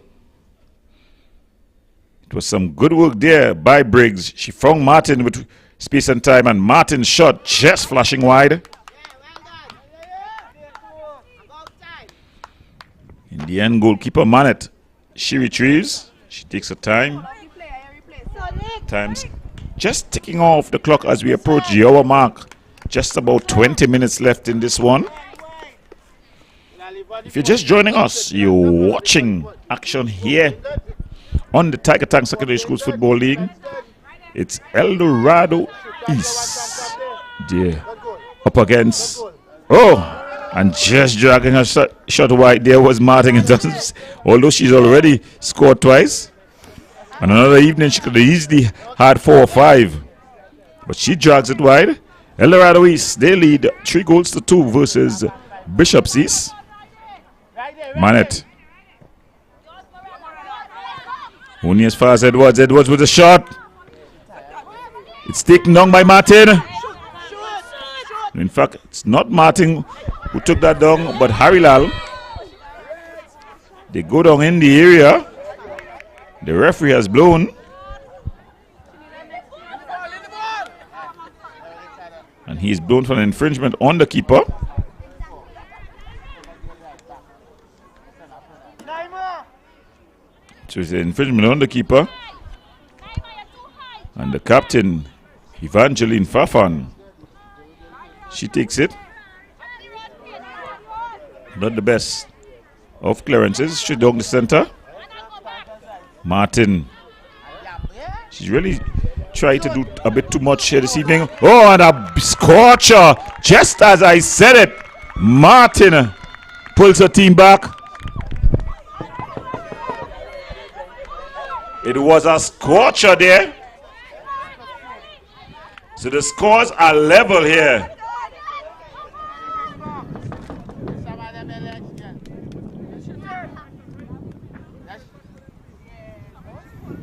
It was some good work there by Briggs. She found Martin with space and time, and Martin's shot just flashing wide. In the end, goalkeeper Manet, she retrieves. She takes her time. Time's just ticking off the clock as we approach the hour mark. Just about 20 minutes left in this one. If you're just joining us, you're watching action here on the Tiger Tank Secondary Schools Football League. It's El Dorado East. There. Up against. Oh! And just dragging her shot wide there was Martin. Although she's already scored twice. And another evening she could have easily had 4 or 5. But she drags it wide. El Dorado East, they lead 3-2 versus Bishop's East. Manet. Only as far as Edwards. Edwards with a shot. It's taken down by Martin. In fact, it's not Martin who took that down, but Harry Lal. They go down in the area. The referee has blown. And he's blown for an infringement on the keeper. So it's an infringement on the keeper. the captain, Evangeline Fafan. She takes it. Not the best of clearances. She's down the center. Martin. She's really tried to do a bit too much here this evening. Oh, and a scorcher. Just as I said it, Martin pulls her team back. It was a scorcher there. So the scores are level here.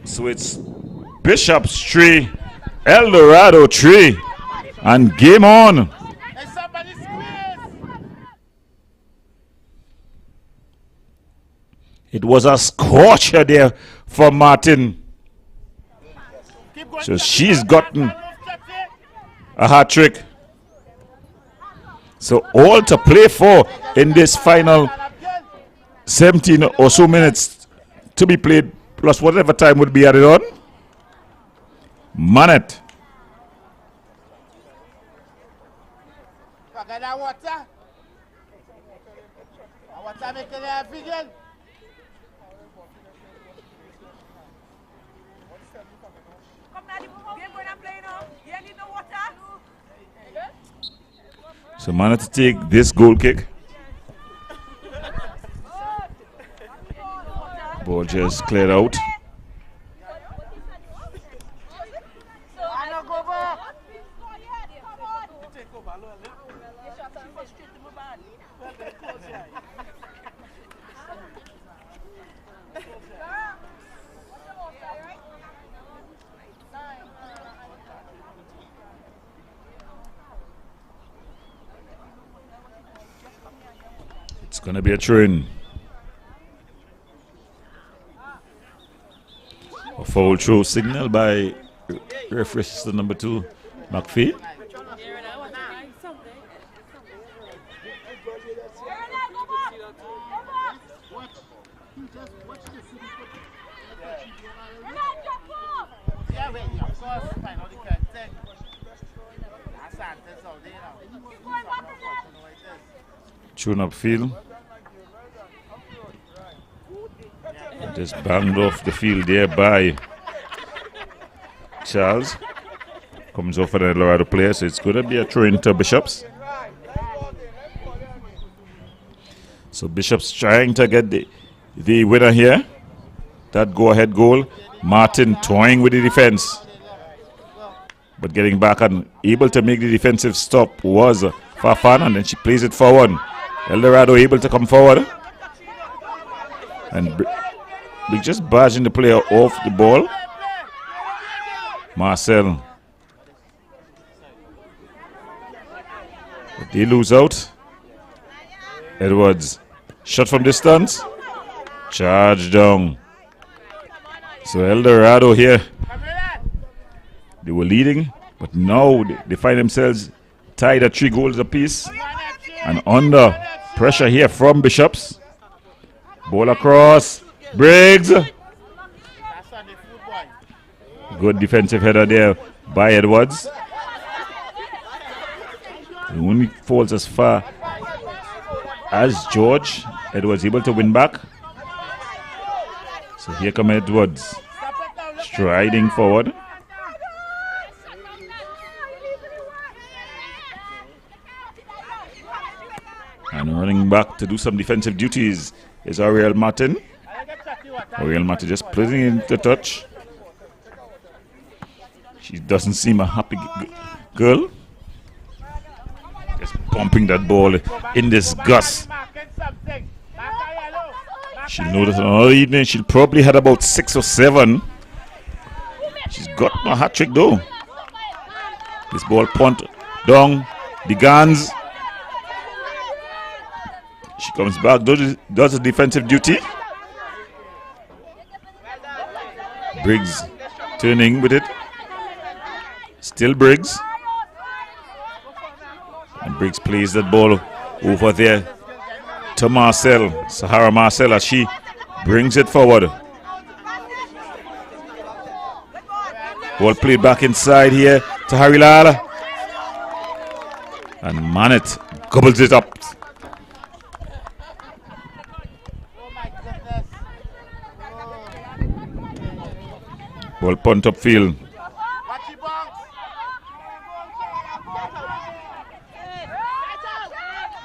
So it's Bishop's 3, El Dorado 3, and game on. It was a scorcher there for Martin. So she's gotten a hat trick. So all to play for in this final 17 or so minutes to be played, plus whatever time would be added on. Manet. So Manet to take this goal kick. Ball just cleared out. It's going to be a throw-in. A foul throw signal by referee assistant number 2, McPhee. Tune up field. Just banged off the field there by Charles. Comes off an Dorado player, so it's going to be a throw into Bishops. So Bishops trying to get the winner here. That go-ahead goal. Martin toying with the defense. But getting back and able to make the defensive stop was Fafan, and then she plays it forward. El Dorado able to come forward. And we just barging the player off the ball. Marcel. But they lose out. Edwards. Shot from distance. Charge down. So El Dorado here. They were leading, but now they find themselves tied at 3 goals apiece. And under pressure here from Bishops. Ball across. Briggs. Good defensive header there by Edwards. It only falls as far as George. Edwards able to win back. So here come Edwards. Striding forward. And running back to do some defensive duties is Ariel Martin. Ariel Martin just placing into touch. She doesn't seem a happy girl. Just pumping that ball in disgust. She'll notice another evening she'll probably had about 6 or 7. She's got a hat trick though. This ball punt down the guns. She comes back, does a defensive duty. Briggs turning with it. Still Briggs. And Briggs plays that ball over there to Marcel. Sahara Marcel as she brings it forward. Ball played back inside here to Harry Lala. And Manet gobbles it up. Ball punt upfield.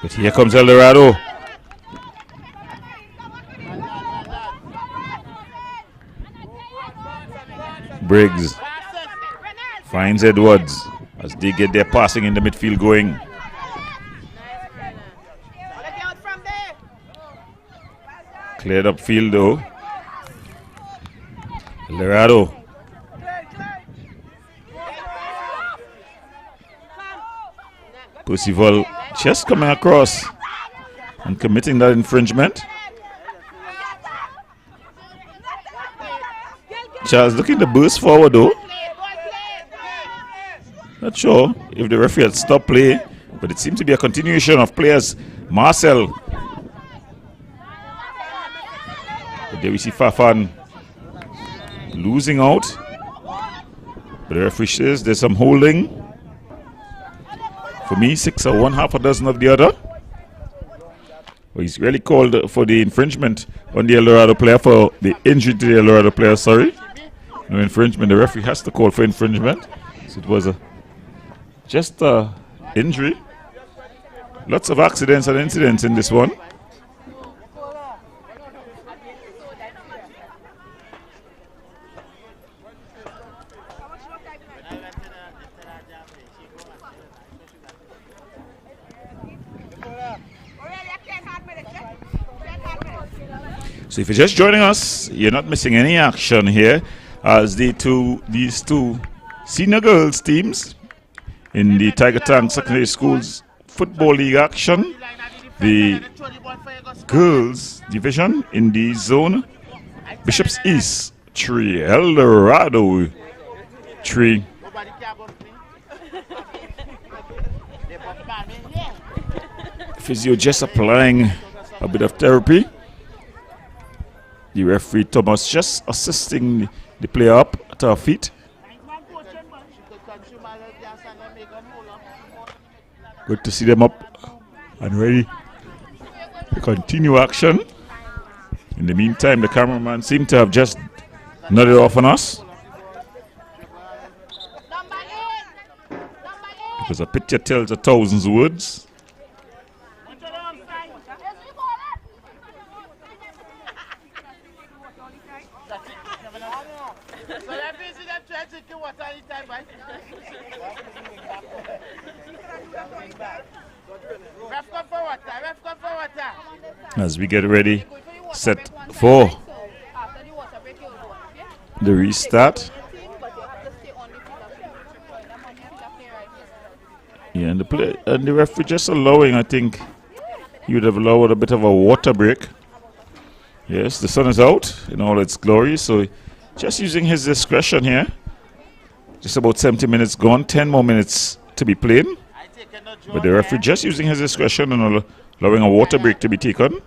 But here comes El Dorado. Briggs finds Edwards as they get their passing in the midfield going. Cleared upfield though. El Dorado. Percival just coming across and committing that infringement. Charles looking to burst forward though. Not sure if the referee had stopped play, but it seems to be a continuation of players. Marcel. But there we see Fafan losing out. But the referee says there's some holding. For me, 6 or 1/2 a dozen of the other. Well, he's really called for the infringement on the El Dorado player, for the injury to the El Dorado player, sorry. No infringement, the referee has to call for infringement. So it was just a injury. Lots of accidents and incidents in this one. So if you're just joining us, you're not missing any action here as these two senior girls teams in the Tiger Tank Secondary Schools Football League action. The girls division in the zone, Bishops East 3, El Dorado 3. Physio just applying a bit of therapy. The referee Thomas just assisting the player up at her feet. Good to see them up and ready to continue action. In the meantime, the cameraman seemed to have just nodded off on us. Because a picture tells 1,000 words. As we get ready, set for the restart. Yeah, and the referee just allowing, I think he would have allowed a bit of a water break. Yes, the sun is out in all its glory, so just using his discretion here. Just about 70 minutes gone, 10 more minutes to be played. But the referee just using his discretion and allowing a water break to be taken.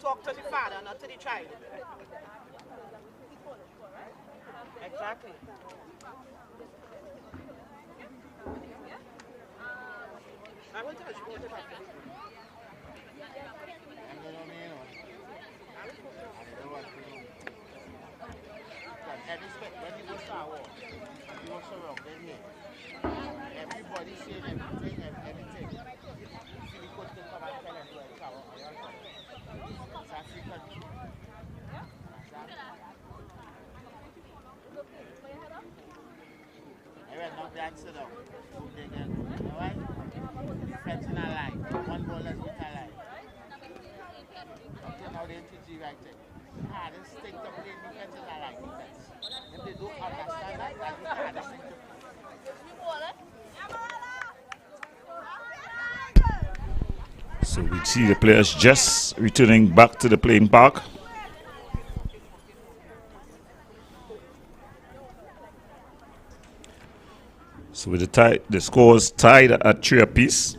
Talk to the father, not to the child. Exactly. I went to the sport. Everybody saying everything. You see the coach can come and tell them where it's our South African. I will not that sit down. Alright? Defense in a line. One ball is with a line. Okay, now they teach right there. Hardest thing to play defense in a line defense. If they don't understand that, that's the hardest thing to play. So we see the players just returning back to the playing park. So with the scores tied at 3 apiece.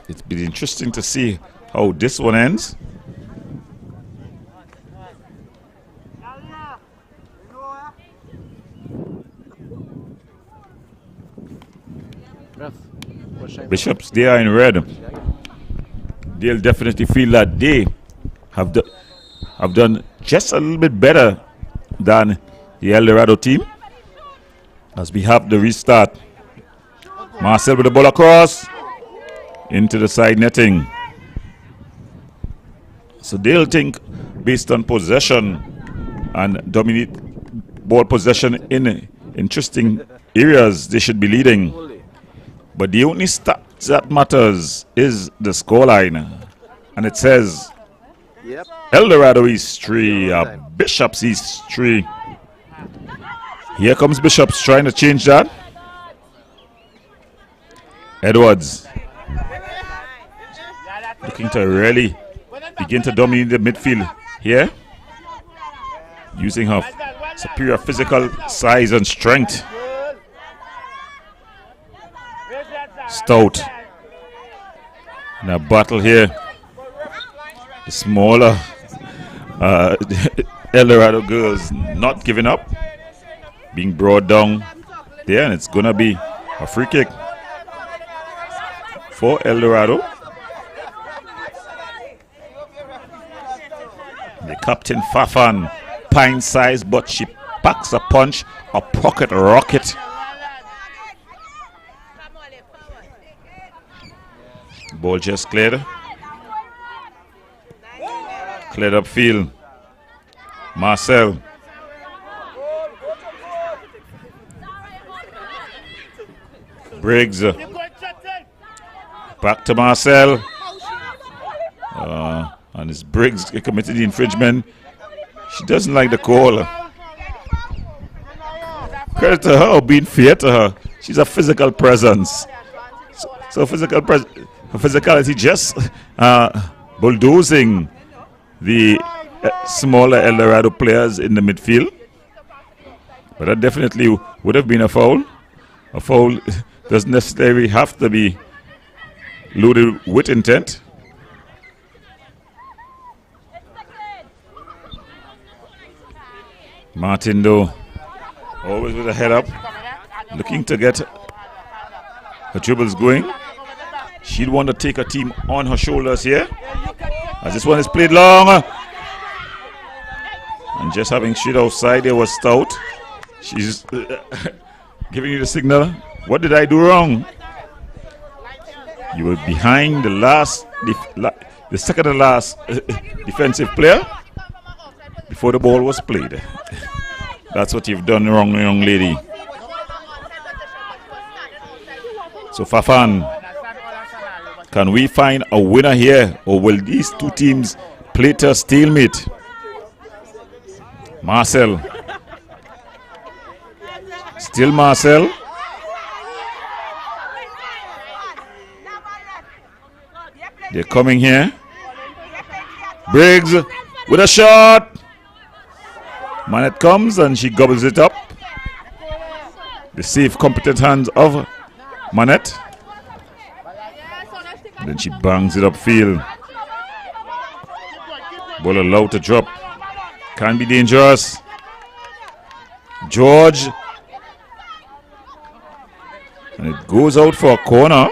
It's been interesting to see how this one ends. Bishops, they are in red. They'll definitely feel that they have done just a little bit better than the El Dorado team. As we have the restart. Marcel with the ball across into the side netting. So they'll think based on possession and dominate ball possession in interesting areas, they should be leading. But the only stat that matters is the scoreline. And it says El Dorado East 3, Bishops East 3. Here comes Bishops trying to change that. Edwards looking to really begin to dominate the midfield here, using her superior physical size and strength. Stout in a battle here. The smaller El Dorado girls not giving up, being brought down there, and it's gonna be a free kick for El Dorado. The captain Fafan, pint size, but she packs a punch, a pocket rocket. Ball just cleared. Cleared up field. Marcel. Briggs. Back to Marcel. And it's Briggs committed the infringement. She doesn't like the call. Credit to her being fair to her. She's a physical presence. So physicality just bulldozing the smaller El Dorado players in the midfield. But that definitely would have been a foul. A foul doesn't necessarily have to be loaded with intent. Martin, though, always with a head up, looking to get her dribbles going. She'd want to take her team on her shoulders here, as this one is played long. And just having shit outside there was Stout. She's giving you the signal. What did I do wrong? You were behind the last, the second to last defensive player before the ball was played. That's what you've done wrong, young lady. So Fafan, can we find a winner here, or will these two teams play to a stalemate? Marcel. Still Marcel. They're coming here. Briggs with a shot. Manette comes and she gobbles it up. The safe, competent hands of Manette. And then she bangs it upfield. Ball allowed to drop. Can be dangerous. George. And it goes out for a corner.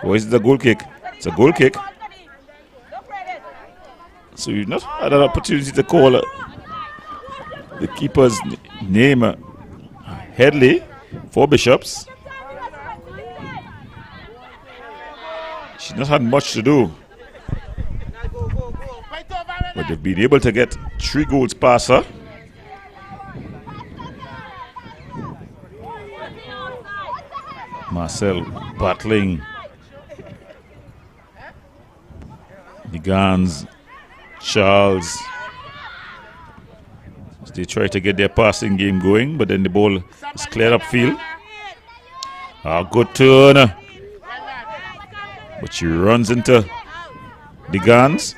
Where's the goal kick? It's a goal kick. So you've not had an opportunity to call the keeper's name, Headley, for Bishops. She's not had much to do. But they've been able to get 3 goals past her. Marcel battling. The Gans, Charles. They try to get their passing game going, but then the ball is cleared upfield. Good turn. But she runs into the Gans.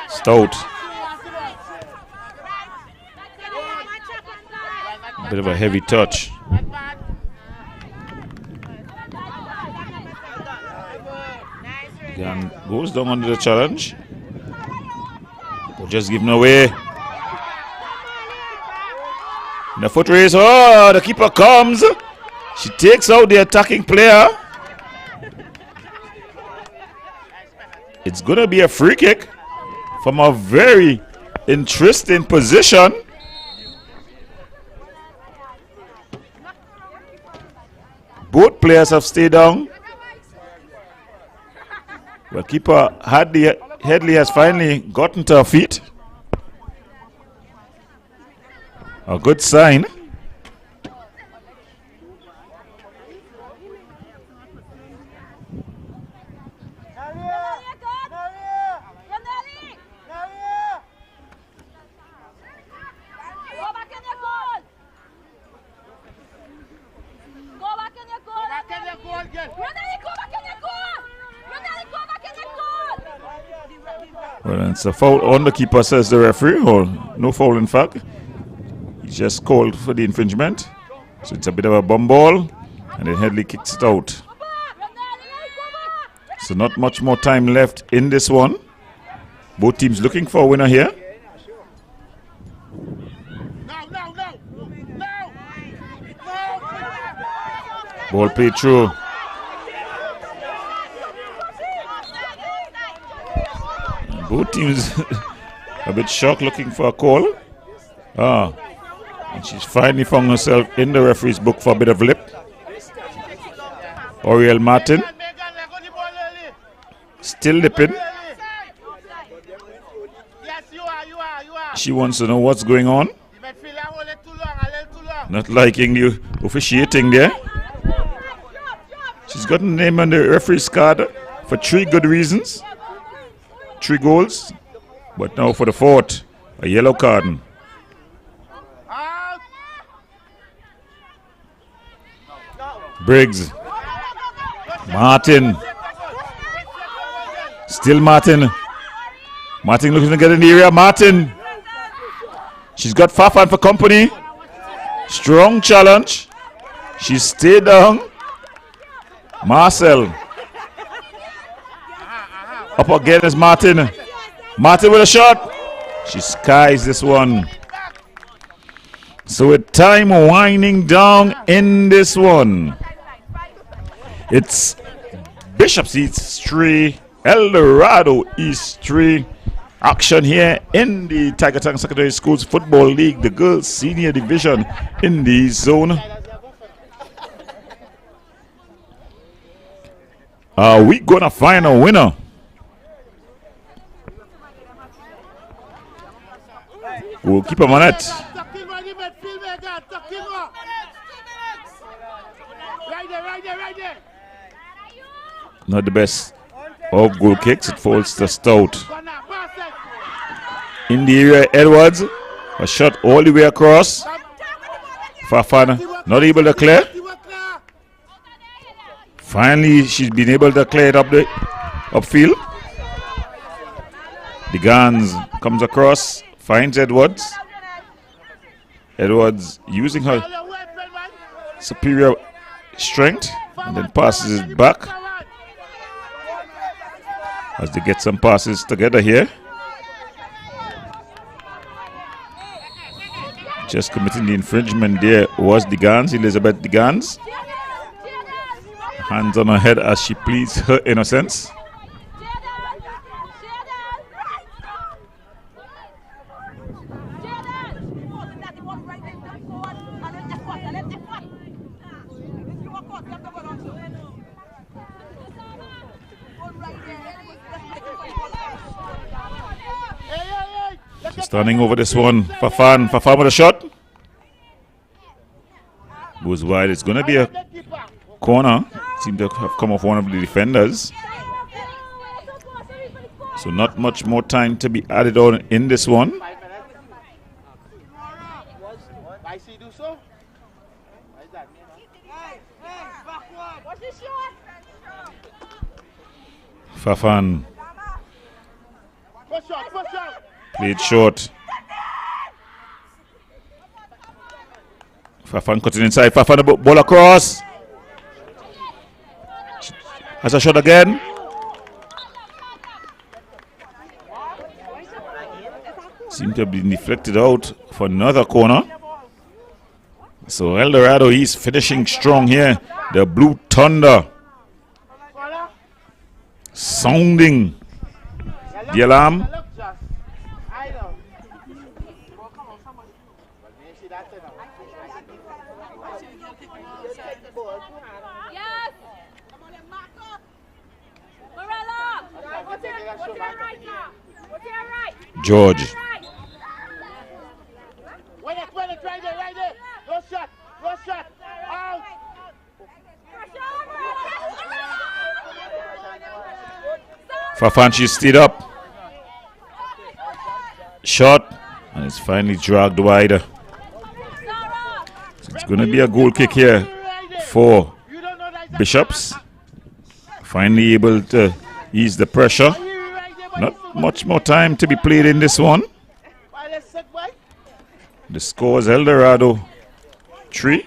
Stout. A bit of a heavy touch. Gan goes down under the challenge. But just giving away. And the foot race. Oh, the keeper comes. She takes out the attacking player. It's going to be a free kick from a very interesting position. Both players have stayed down. Well, keeper Headley has finally gotten to her feet. A good sign. Well, it's a foul on the keeper, says the referee, or no foul in fact. He just called for the infringement. So it's a bit of a bum ball, and then Headley kicks it out. So not much more time left in this one. Both teams looking for a winner here. Ball played through. Both teams a bit shocked looking for a call. And she's finally found herself in the referee's book for a bit of lip. Oriel Martin still lipping. She wants to know what's going on. Not liking the officiating there. She's got a name on the referee's card for 3 good reasons. 3 goals, but now for the 4th, a yellow card. Briggs. Martin. Still Martin. Martin looking to get in the area. Martin. She's got Fafan for company. Strong challenge. She stayed down. Marcel. Up again is Martin. Martin with a shot. She skies this one. So with time winding down in this one, it's Bishop's East 3, El Dorado East 3. Action here in the Tiger Town Secondary Schools Football League, the girls senior division in the zone. Are we gonna find a winner? We'll keep him on it. Not the best of goal kicks. It falls to Stout. In the area, Edwards. A shot all the way across. Fafana not able to clear. Finally, she's been able to clear it up the upfield. The Gans comes across. Finds Edwards. Edwards using her superior strength and then passes it back as they get some passes together here. Just committing the infringement there was Digans, Elizabeth Digans. Hands on her head as she pleads her innocence. Standing over this one, Fafan with a shot. Goes wide. It's going to be a corner. Seems to have come off one of the defenders. So not much more time to be added on in this one. Fafan. Played short. Fafan cutting inside. Fafan the ball across. Has a shot again. Seems to have been deflected out for another corner. So El Dorado is finishing strong here. The Blue Thunder sounding the alarm. George. Fafan, she stayed up. Shot. And it's finally dragged wider. So it's going to be a goal kick here for Bishops. Finally able to ease the pressure. Not much more time to be played in this one. The score is El Dorado 3.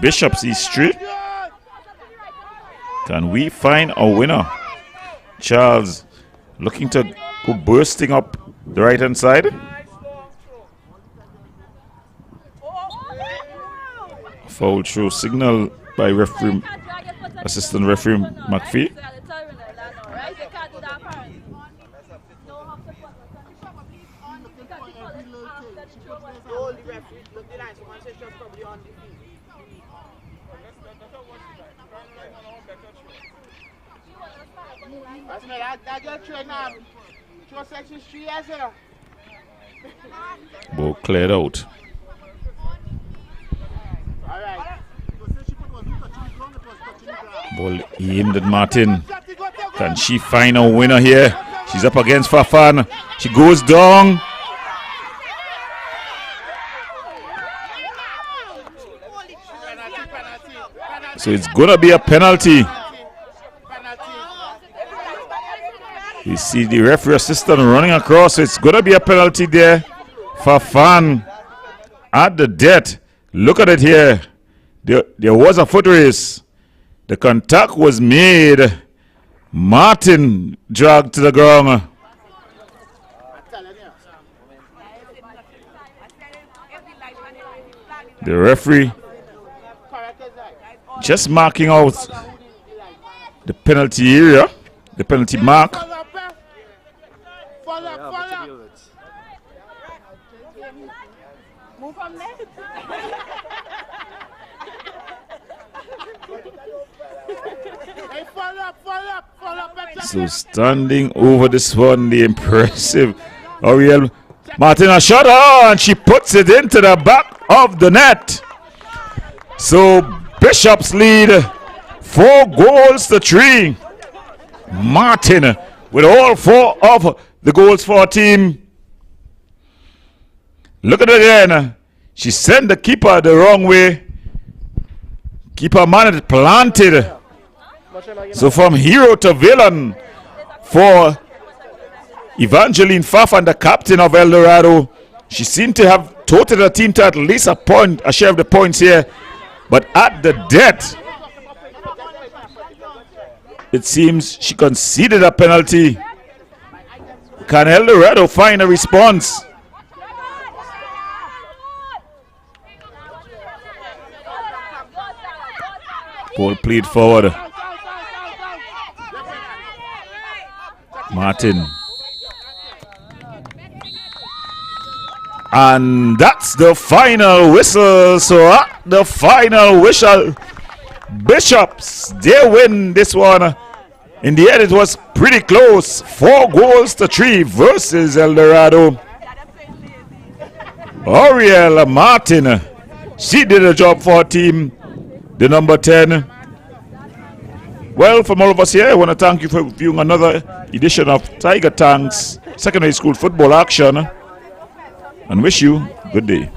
Bishops is 3. Can we find a winner? Charles looking to go bursting up the right hand side. Foul throw signal by referee, assistant referee McPhee. Ball cleared out. Ball aimed at Martin. Can she find a winner here? She's up against Fafan. She goes down. So it's gonna be a penalty. You see the referee assistant running across, so it's going to be a penalty there. Fafan at the death. Look at it here. There was a foot race. The contact was made. Martin dragged to the ground. The referee just marking out the penalty area, the penalty mark. So standing over this one, the impressive Ariel Martin, a shot, and she puts it into the back of the net. So Bishops lead 4-3. Martin with all 4 of the goals for her team. Look at it again. She sent the keeper the wrong way. Keeper man it planted. So from hero to villain for Evangeline Fafan, the captain of El Dorado. She seemed to have totaled her team to at least a point, a share of the points here. But at the death, it seems she conceded a penalty. Can El Dorado find a response? Ball played forward. Martin. And that's the final whistle. So at the final whistle, Bishops, they win this one. In the end, it was pretty close. 4-3 versus El Dorado. Oriel Martin, she did a job for her team. The number 10. Well, from all of us here, I want to thank you for viewing another edition of Tiger Tanks Secondary School Football Action and wish you a good day.